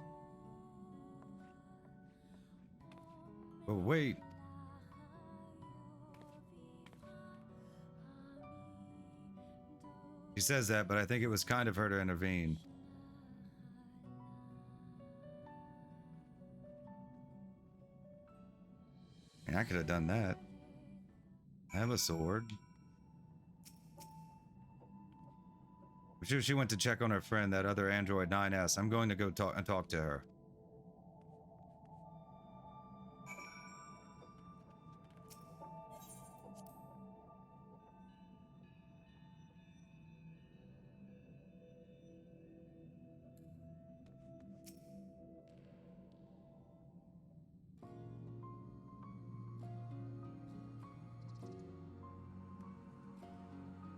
But wait. She says that, but I think it was kind of her to intervene. I could have done that. I have a sword. She went to check on her friend, that other Android 9S. I'm going to go talk to her.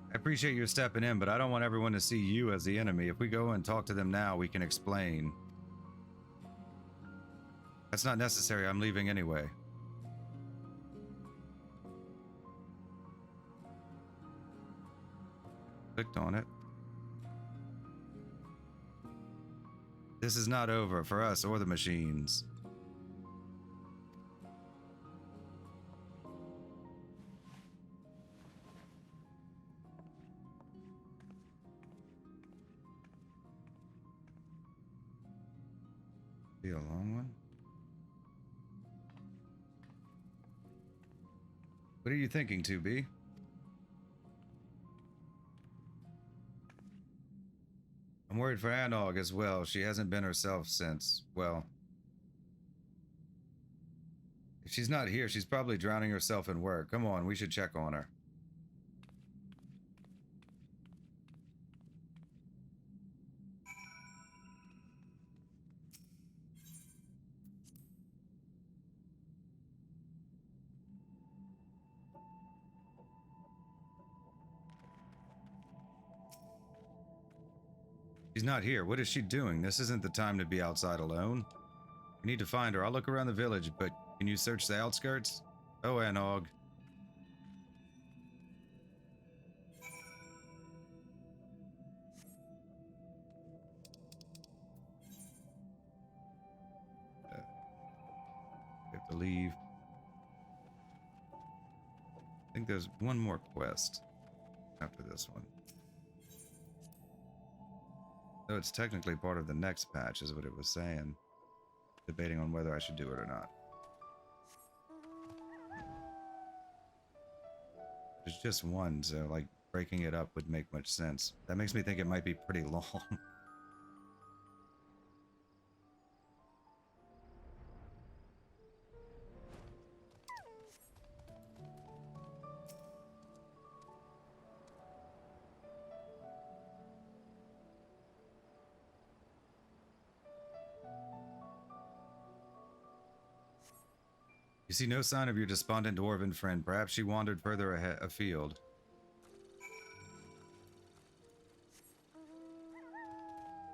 I appreciate you stepping in, but I don't want everyone to see you as the enemy. If we go and talk to them now, we can explain. That's not necessary. I'm leaving anyway. Clicked on it. This is not over for us or the machines. Be a long one. What are you thinking, 2B? I'm worried for Anog as well. She hasn't been herself since, well... If she's not here, she's probably drowning herself in work. Come on, we should check on her. She's not here. What is she doing? This isn't the time to be outside alone. We need to find her. I'll look around the village, but can you search the outskirts? Oh, Anog. We have to leave. I think there's one more quest after this one. So it's technically part of the next patch, is what it was saying. Debating on whether I should do it or not. There's just one, so like breaking it up would make much sense. That makes me think it might be pretty long. You see no sign of your despondent dwarven friend. Perhaps she wandered further afield.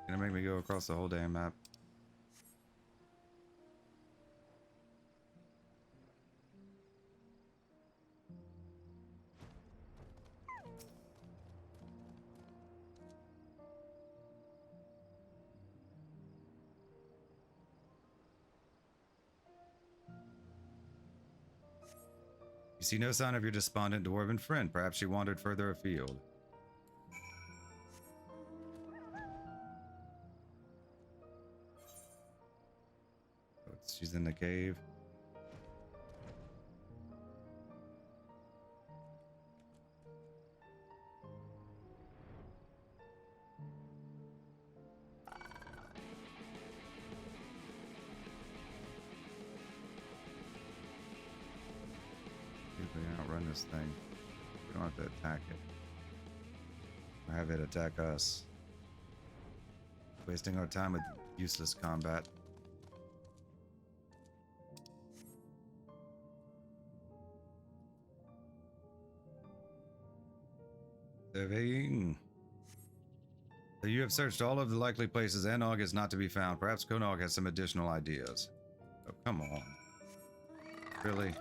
Gonna make me go across the whole damn map. You see no sign of your despondent dwarven friend. Perhaps she wandered further afield. Oh, she's in the cave. See if we can outrun this thing. We don't have to attack it. Or have it attack us. Wasting our time with useless combat. Surveying. So you have searched all of the likely places. Anog is not to be found. Perhaps Konog has some additional ideas. Oh, come on. Really?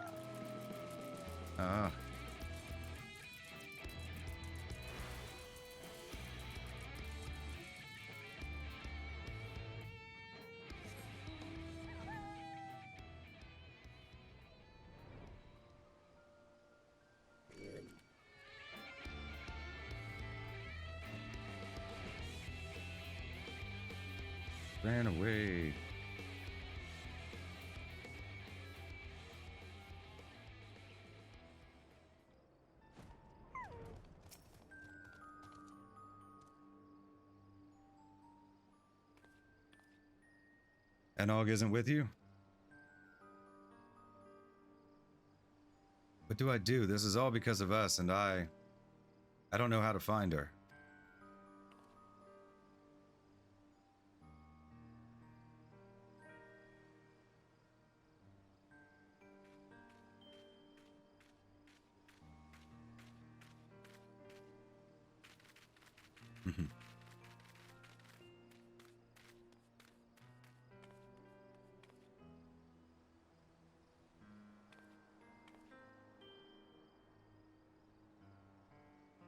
Ran away. Anog isn't with you? What do I do? This is all because of us, and I don't know how to find her.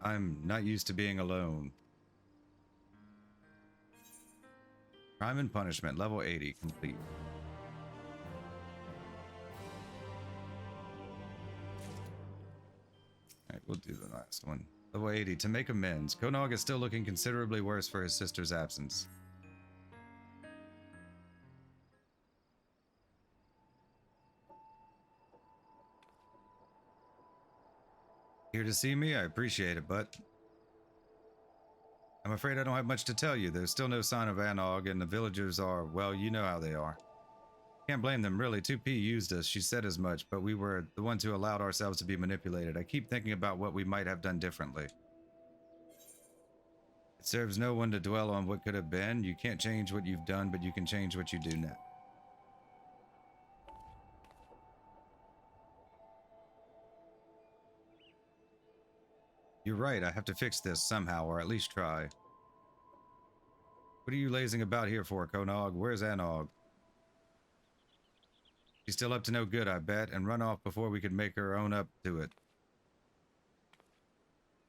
I'm not used to being alone. Crime and Punishment, level 80, complete. Alright, we'll do the last one. Level 80, to make amends. Konog is still looking considerably worse for his sister's absence. Here to see me? I appreciate it, but I'm afraid I don't have much to tell you. There's still no sign of Anog, and the villagers are, well, you know how they are. Can't blame them, really. 2P used us. She said as much, but we were the ones who allowed ourselves to be manipulated. I keep thinking about what we might have done differently. It serves no one to dwell on what could have been. You can't change what you've done, but you can change what you do now. You're right, I have to fix this somehow, or at least try. What are you lazing about here for, Konog? Where's Anog? She's still up to no good, I bet, and run off before we could make her own up to it.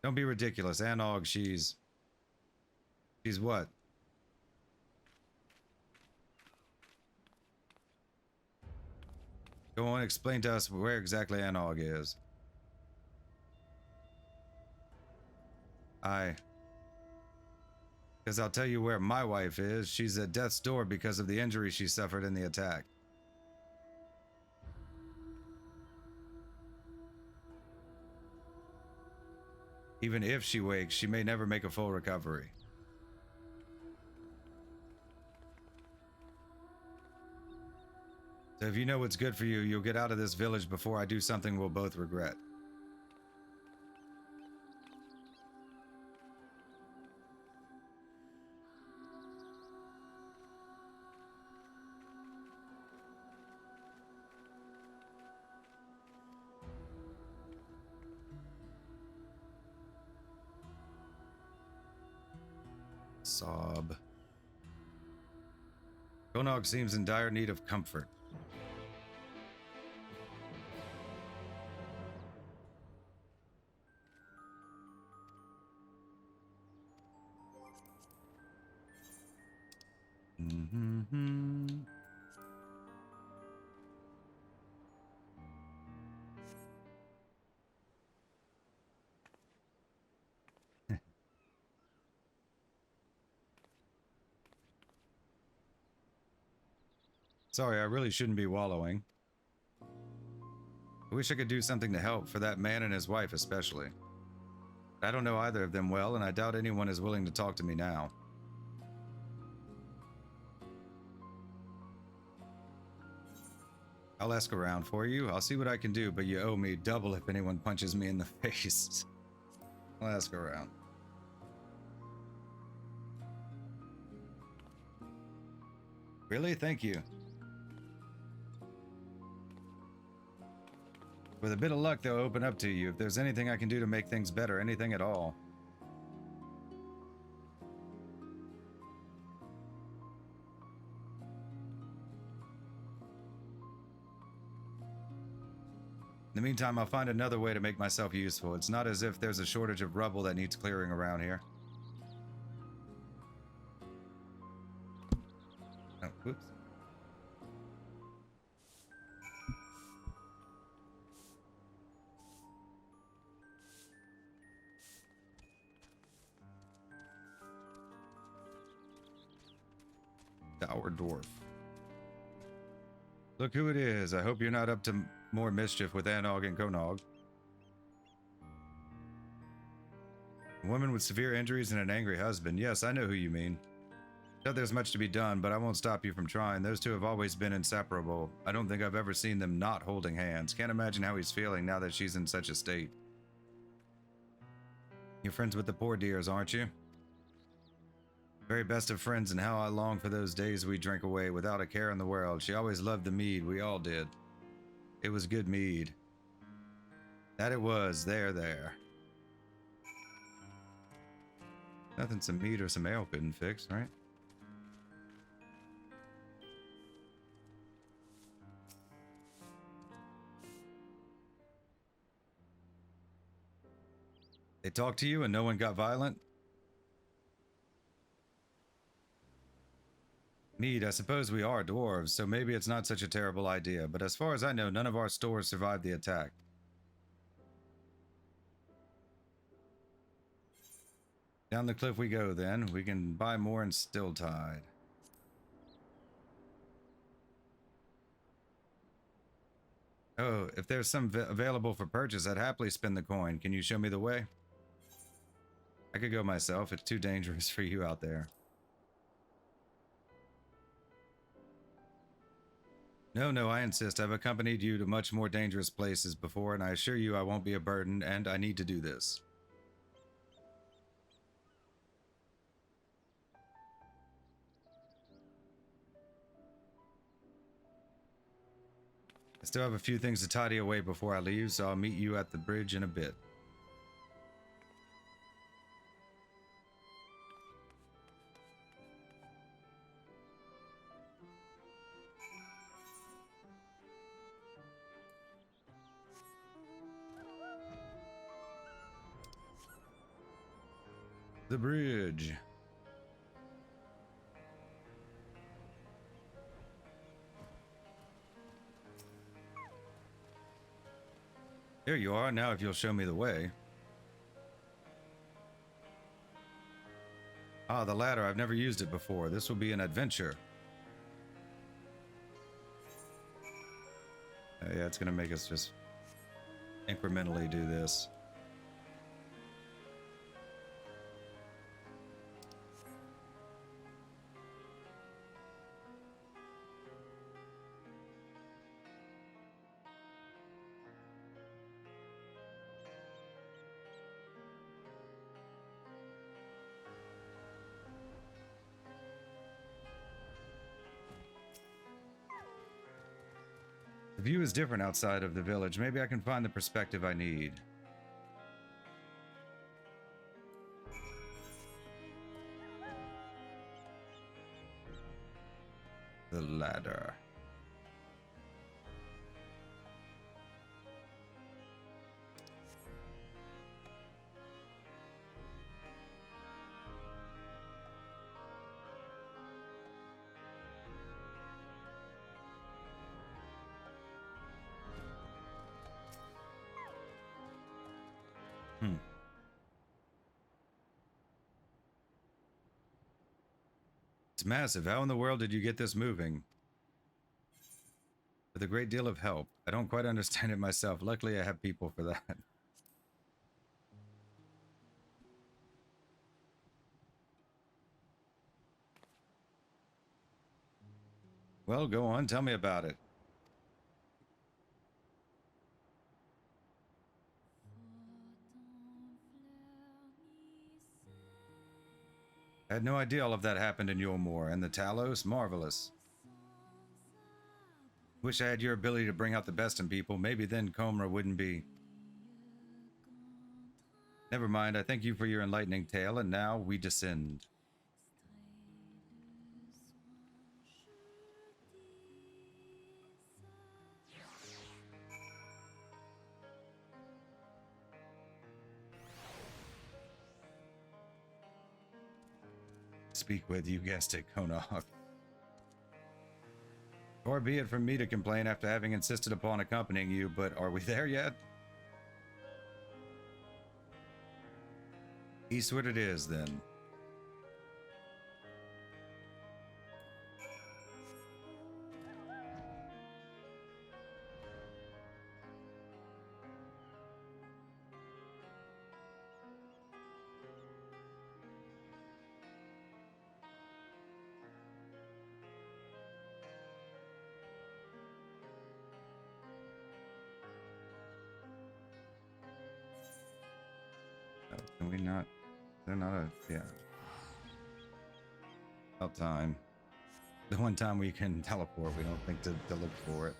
Don't be ridiculous, Anog, she's what? Go on, explain to us where exactly Anog is. Because I'll tell you where my wife is. She's at death's door because of the injury she suffered in the attack. Even if she wakes, she may never make a full recovery. So if you know what's good for you, you'll get out of this village before I do something we'll both regret. Sob. Konog seems in dire need of comfort. Sorry, I really shouldn't be wallowing. I wish I could do something to help, for that man and his wife especially. I don't know either of them well, and I doubt anyone is willing to talk to me now. I'll ask around for you. I'll see what I can do, but you owe me double if anyone punches me in the face. I'll ask around. Really? Thank you. With a bit of luck, they'll open up to you. If there's anything I can do to make things better, anything at all. In the meantime, I'll find another way to make myself useful. It's not as if there's a shortage of rubble that needs clearing around here. Oh, whoops. Dour dwarf. Look who it is. I hope you're not up to more mischief with Anog and Konog. A woman with severe injuries and an angry husband. Yes, I know who you mean. Not there's much to be done, but I won't stop you from trying. Those two have always been inseparable. I don't think I've ever seen them not holding hands. Can't imagine how he's feeling now that she's in such a state. You're friends with the poor dears, aren't you? Very best of friends, and how I long for those days we drank away without a care in the world. She always loved the mead, we all did. It was good mead. That it was, there. Nothing some mead or some ale couldn't fix, right? They talked to you and no one got violent? Mead, I suppose we are dwarves, so maybe it's not such a terrible idea, but as far as I know, none of our stores survived the attack. Down the cliff we go, then. We can buy more in Stilltide. Oh, if there's some available for purchase, I'd happily spend the coin. Can you show me the way? I could go myself. It's too dangerous for you out there. No, I insist. I've accompanied you to much more dangerous places before, and I assure you I won't be a burden, and I need to do this. I still have a few things to tidy away before I leave, so I'll meet you at the bridge in a bit. The bridge. There you are. Now if you'll show me the way. Ah, the ladder. I've never used it before. This will be an adventure. Yeah, it's going to make us just incrementally do this. The view is different outside of the village. Maybe I can find the perspective I need. The ladder. It's massive. How in the world did you get this moving? With a great deal of help. I don't quite understand it myself. Luckily, I have people for that. Well, go on. Tell me about it. I had no idea all of that happened in Yulmore, and the Talos, marvelous. Wish I had your ability to bring out the best in people. Maybe then Comra wouldn't be. Never mind, I thank you for your enlightening tale, and now we descend. Speak with, you guessed it, Konog. Or be it from me to complain after having insisted upon accompanying you, but are we there yet? Eastward it is, then. Oh, can we not? They're not a... yeah. About time. The one time we can teleport, we don't think to look for it.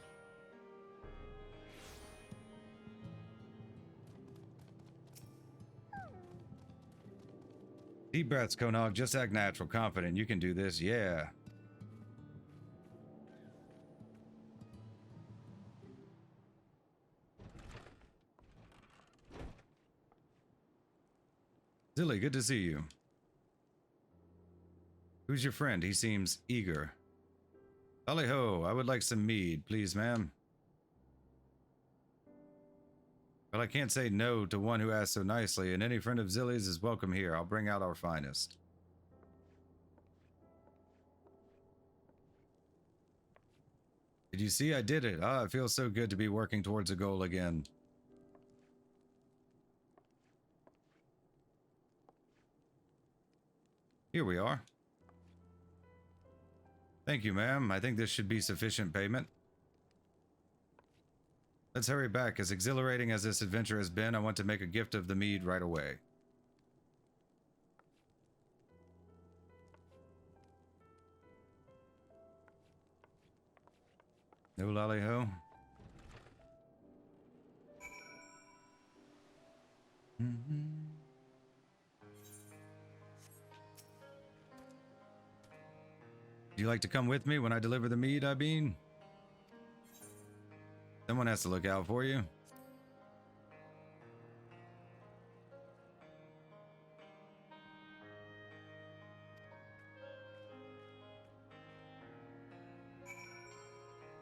Deep breaths, Konog. Just act natural, confident. You can do this. Yeah. Zilly, good to see you. Who's your friend? He seems eager. Tally ho, I would like some mead, please, ma'am. Well, I can't say no to one who asks so nicely, and any friend of Zilly's is welcome here. I'll bring out our finest. Did you see? I did it. Ah, it feels so good to be working towards a goal again. Here we are. Thank you, ma'am. I think this should be sufficient payment. Let's hurry back. As exhilarating as this adventure has been, I want to make a gift of the mead right away. No lolly-ho. Would you like to come with me when I deliver the mead, Ibeen? Someone has to look out for you.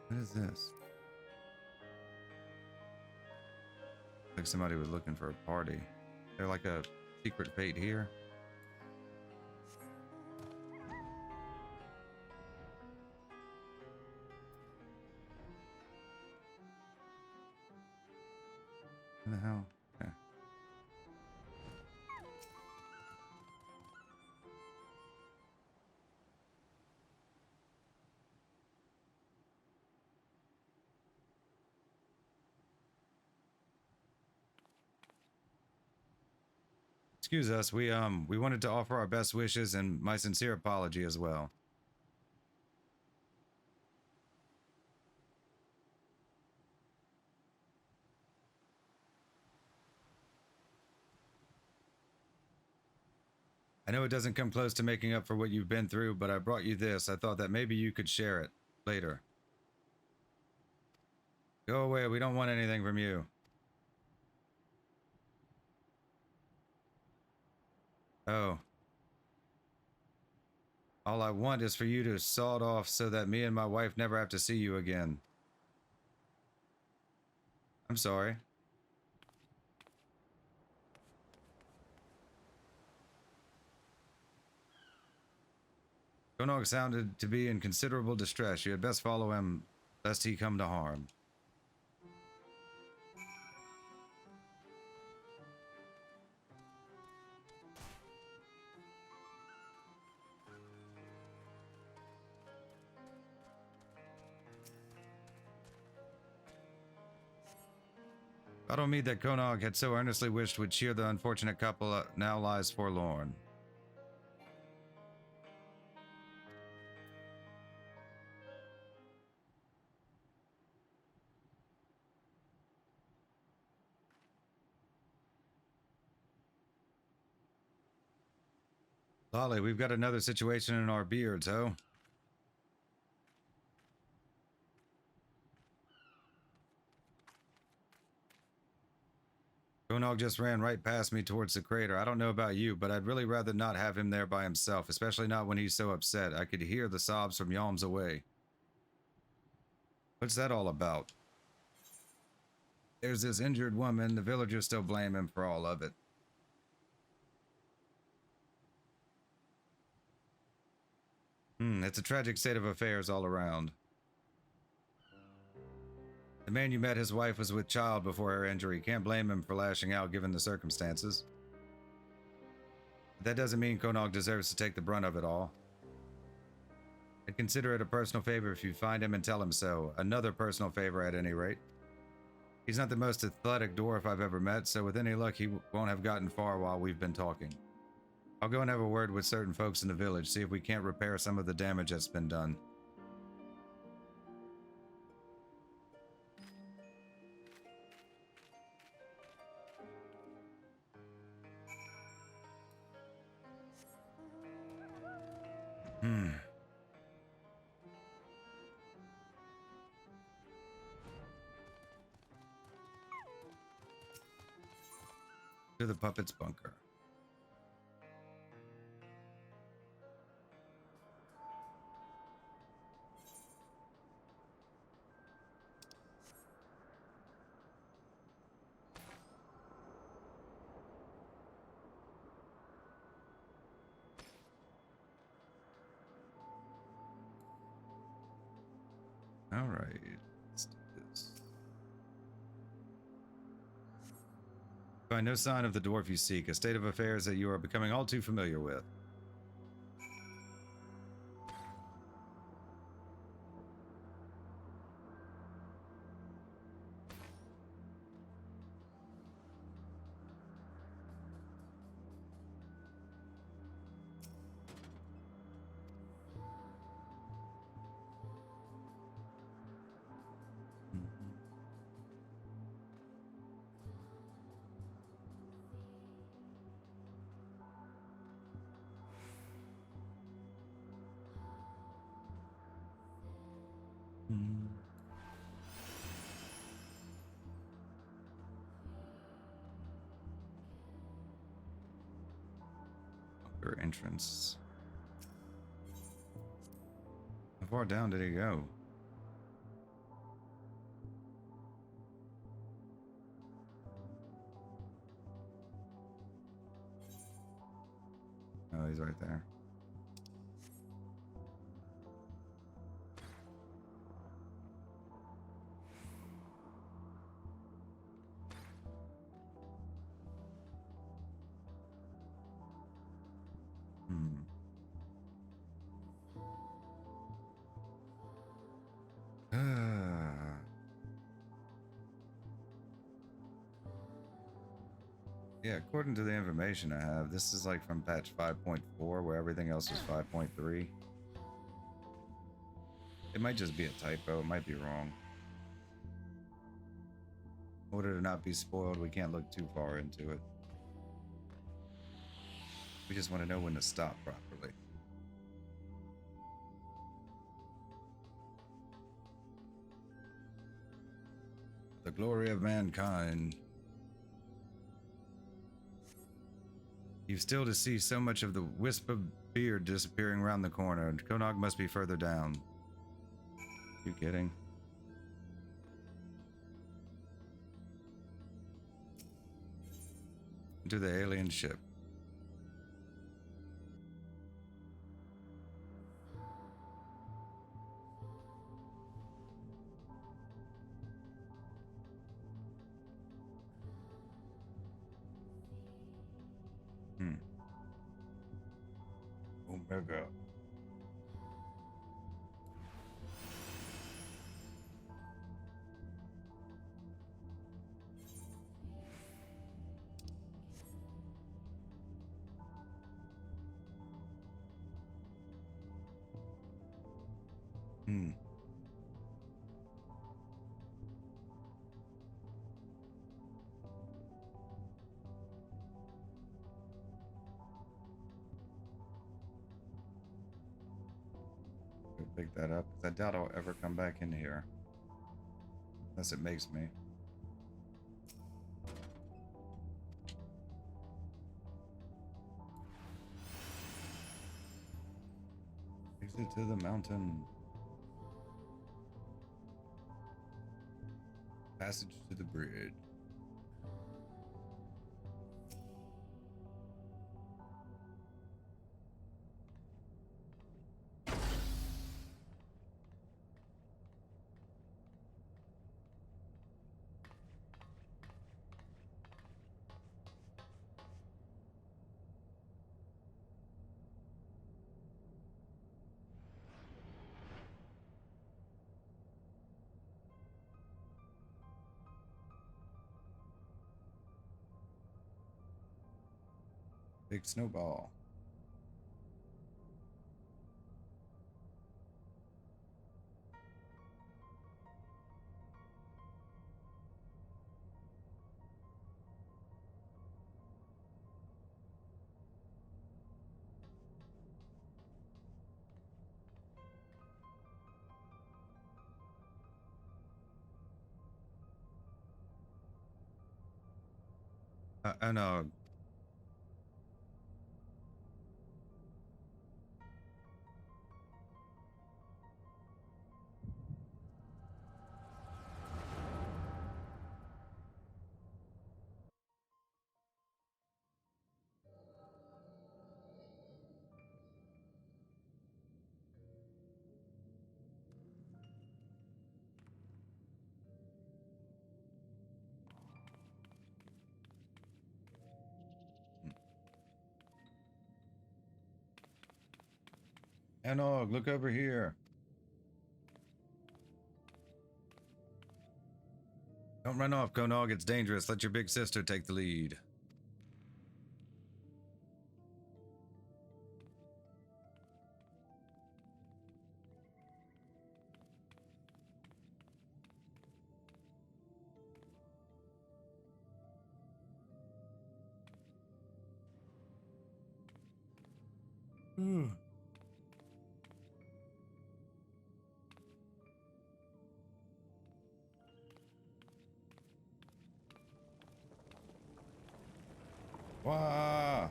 What is this? Like somebody was looking for a party. They're like a secret fate here. What the hell? Okay. Excuse us, we wanted to offer our best wishes and my sincere apology as well. I know it doesn't come close to making up for what you've been through, but I brought you this. I thought that maybe you could share it later. Go away, we don't want anything from you. Oh. All I want is for you to saw it off so that me and my wife never have to see you again. I'm sorry. Konog sounded to be in considerable distress. You had best follow him, lest he come to harm. Battle mead that Konog had so earnestly wished would cheer the unfortunate couple now lies forlorn. Lolly, we've got another situation in our beards, ho. Konog just ran right past me towards the crater. I don't know about you, but I'd really rather not have him there by himself, especially not when he's so upset. I could hear the sobs from yalms away. What's that all about? There's this injured woman. The villagers still blame him for all of it. It's a tragic state of affairs all around. The man you met, his wife was with child before her injury. Can't blame him for lashing out given the circumstances. But that doesn't mean Konog deserves to take the brunt of it all. I'd consider it a personal favor if you find him and tell him so. Another personal favor at any rate. He's not the most athletic dwarf I've ever met, so with any luck he won't have gotten far while we've been talking. I'll go and have a word with certain folks in the village, see if we can't repair some of the damage that's been done. To the puppet's bunker. All right, let's do this. Find no sign of the dwarf you seek, a state of affairs that you are becoming all too familiar with. Bunker entrance. How far down did he go? Oh, he's right there. Yeah, according to the information I have, this is like from patch 5.4, where everything else was 5.3. It might just be a typo, it might be wrong. In order to not be spoiled, we can't look too far into it. We just want to know when to stop properly. The glory of mankind. You've still to see so much of the wisp of beard disappearing around the corner. Konog must be further down. You kidding? To the alien ship. Omega. pick that up, because I doubt I'll ever come back in here. Unless it makes me. Exit to the mountain. Passage to the bridge. Big snowball. I know. Anog, look over here. Don't run off, Konog. It's dangerous. Let your big sister take the lead. Wah!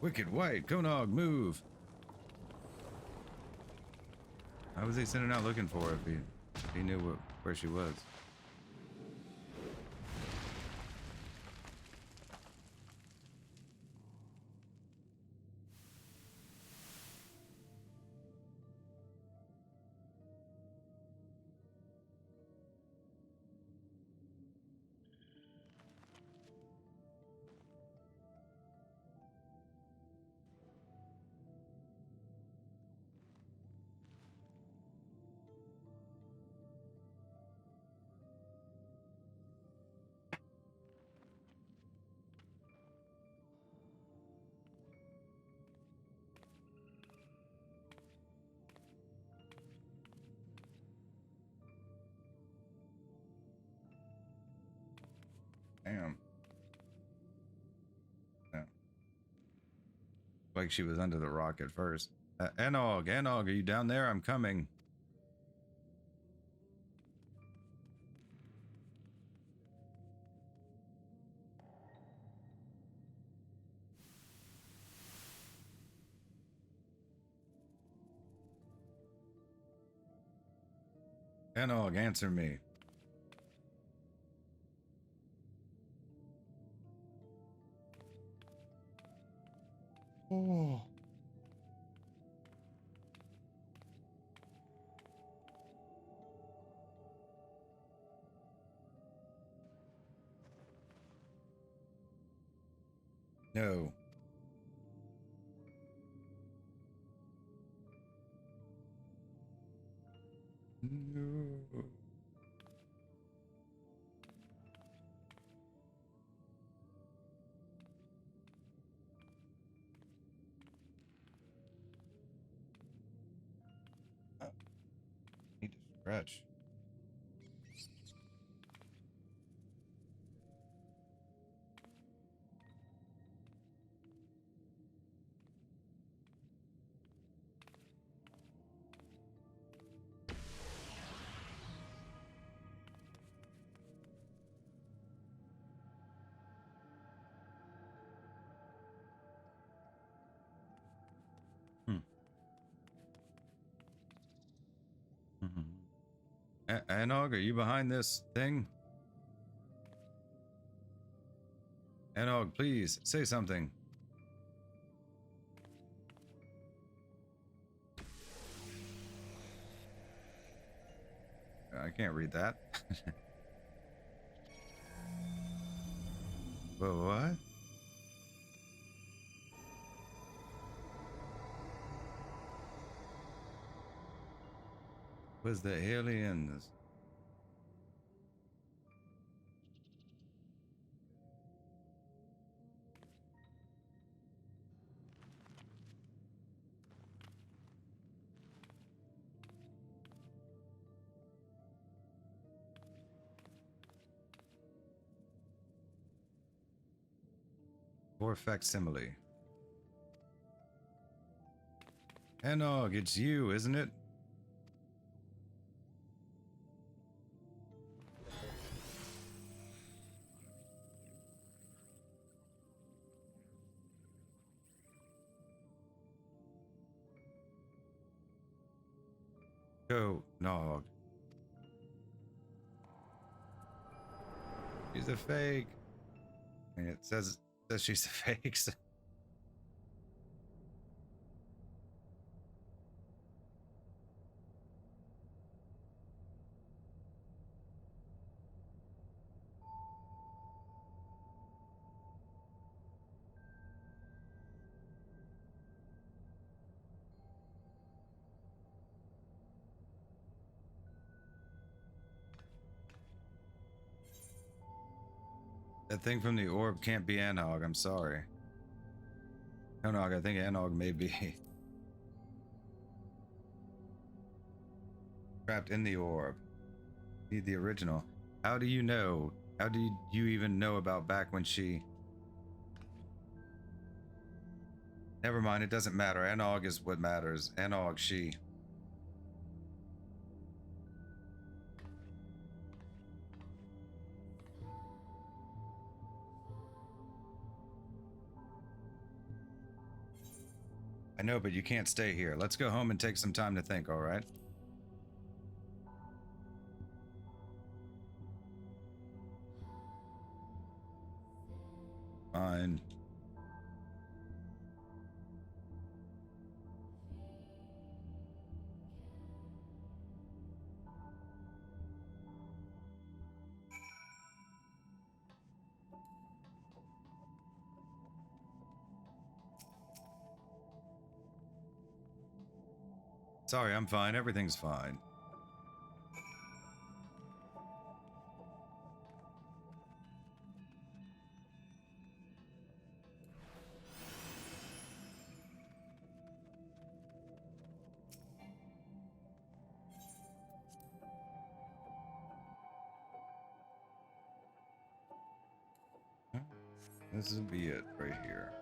Wicked White, Konog, move! How was he sending out looking for her if he knew where she was? Damn. Yeah. Like she was under the rock at first. Anog, are you down there? I'm coming. Anog, answer me. Oh. No. No. Need to stretch. Anog, are you behind this thing? Anog, please, say something. I can't read that. Whoa, what? Was the aliens? Or facsimile. Anog, it's you, isn't it? Go, Nog. She's a fake. And it says she's a fake. So that thing from the orb can't be Anog, I'm sorry. Anog, I think Anog may be trapped in the orb. Need the original. How do you know? How do you even know about back when she... Never mind, it doesn't matter. Anog is what matters. Anog, she. I know, but you can't stay here. Let's go home and take some time to think, alright? Fine. Sorry, I'm fine. Everything's fine. This will be it right here.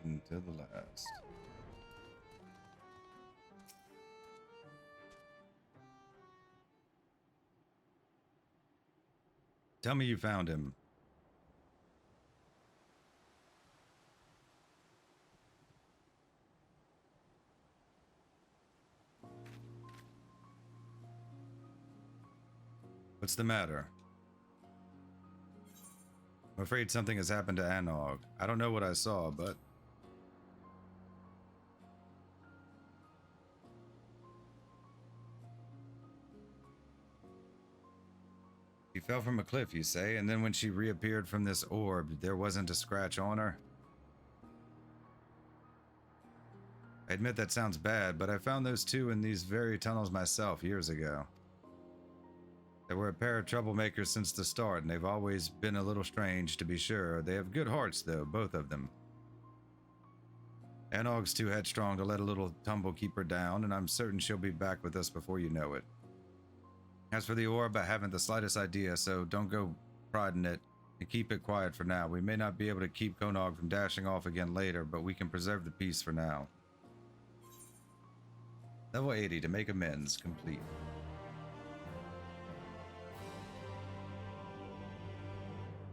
Until the last. Tell me you found him. What's the matter? I'm afraid something has happened to Anog. I don't know what I saw, but... She fell from a cliff, you say, and then when she reappeared from this orb, there wasn't a scratch on her? I admit that sounds bad, but I found those two in these very tunnels myself years ago. They were a pair of troublemakers since the start, and they've always been a little strange, to be sure. They have good hearts, though, both of them. Anog's too headstrong to let a little tumble keep her down, and I'm certain she'll be back with us before you know it. As for the orb, I haven't the slightest idea, so don't go prying it, and keep it quiet for now. We may not be able to keep Konog from dashing off again later, but we can preserve the peace for now. Level 80 to make amends complete.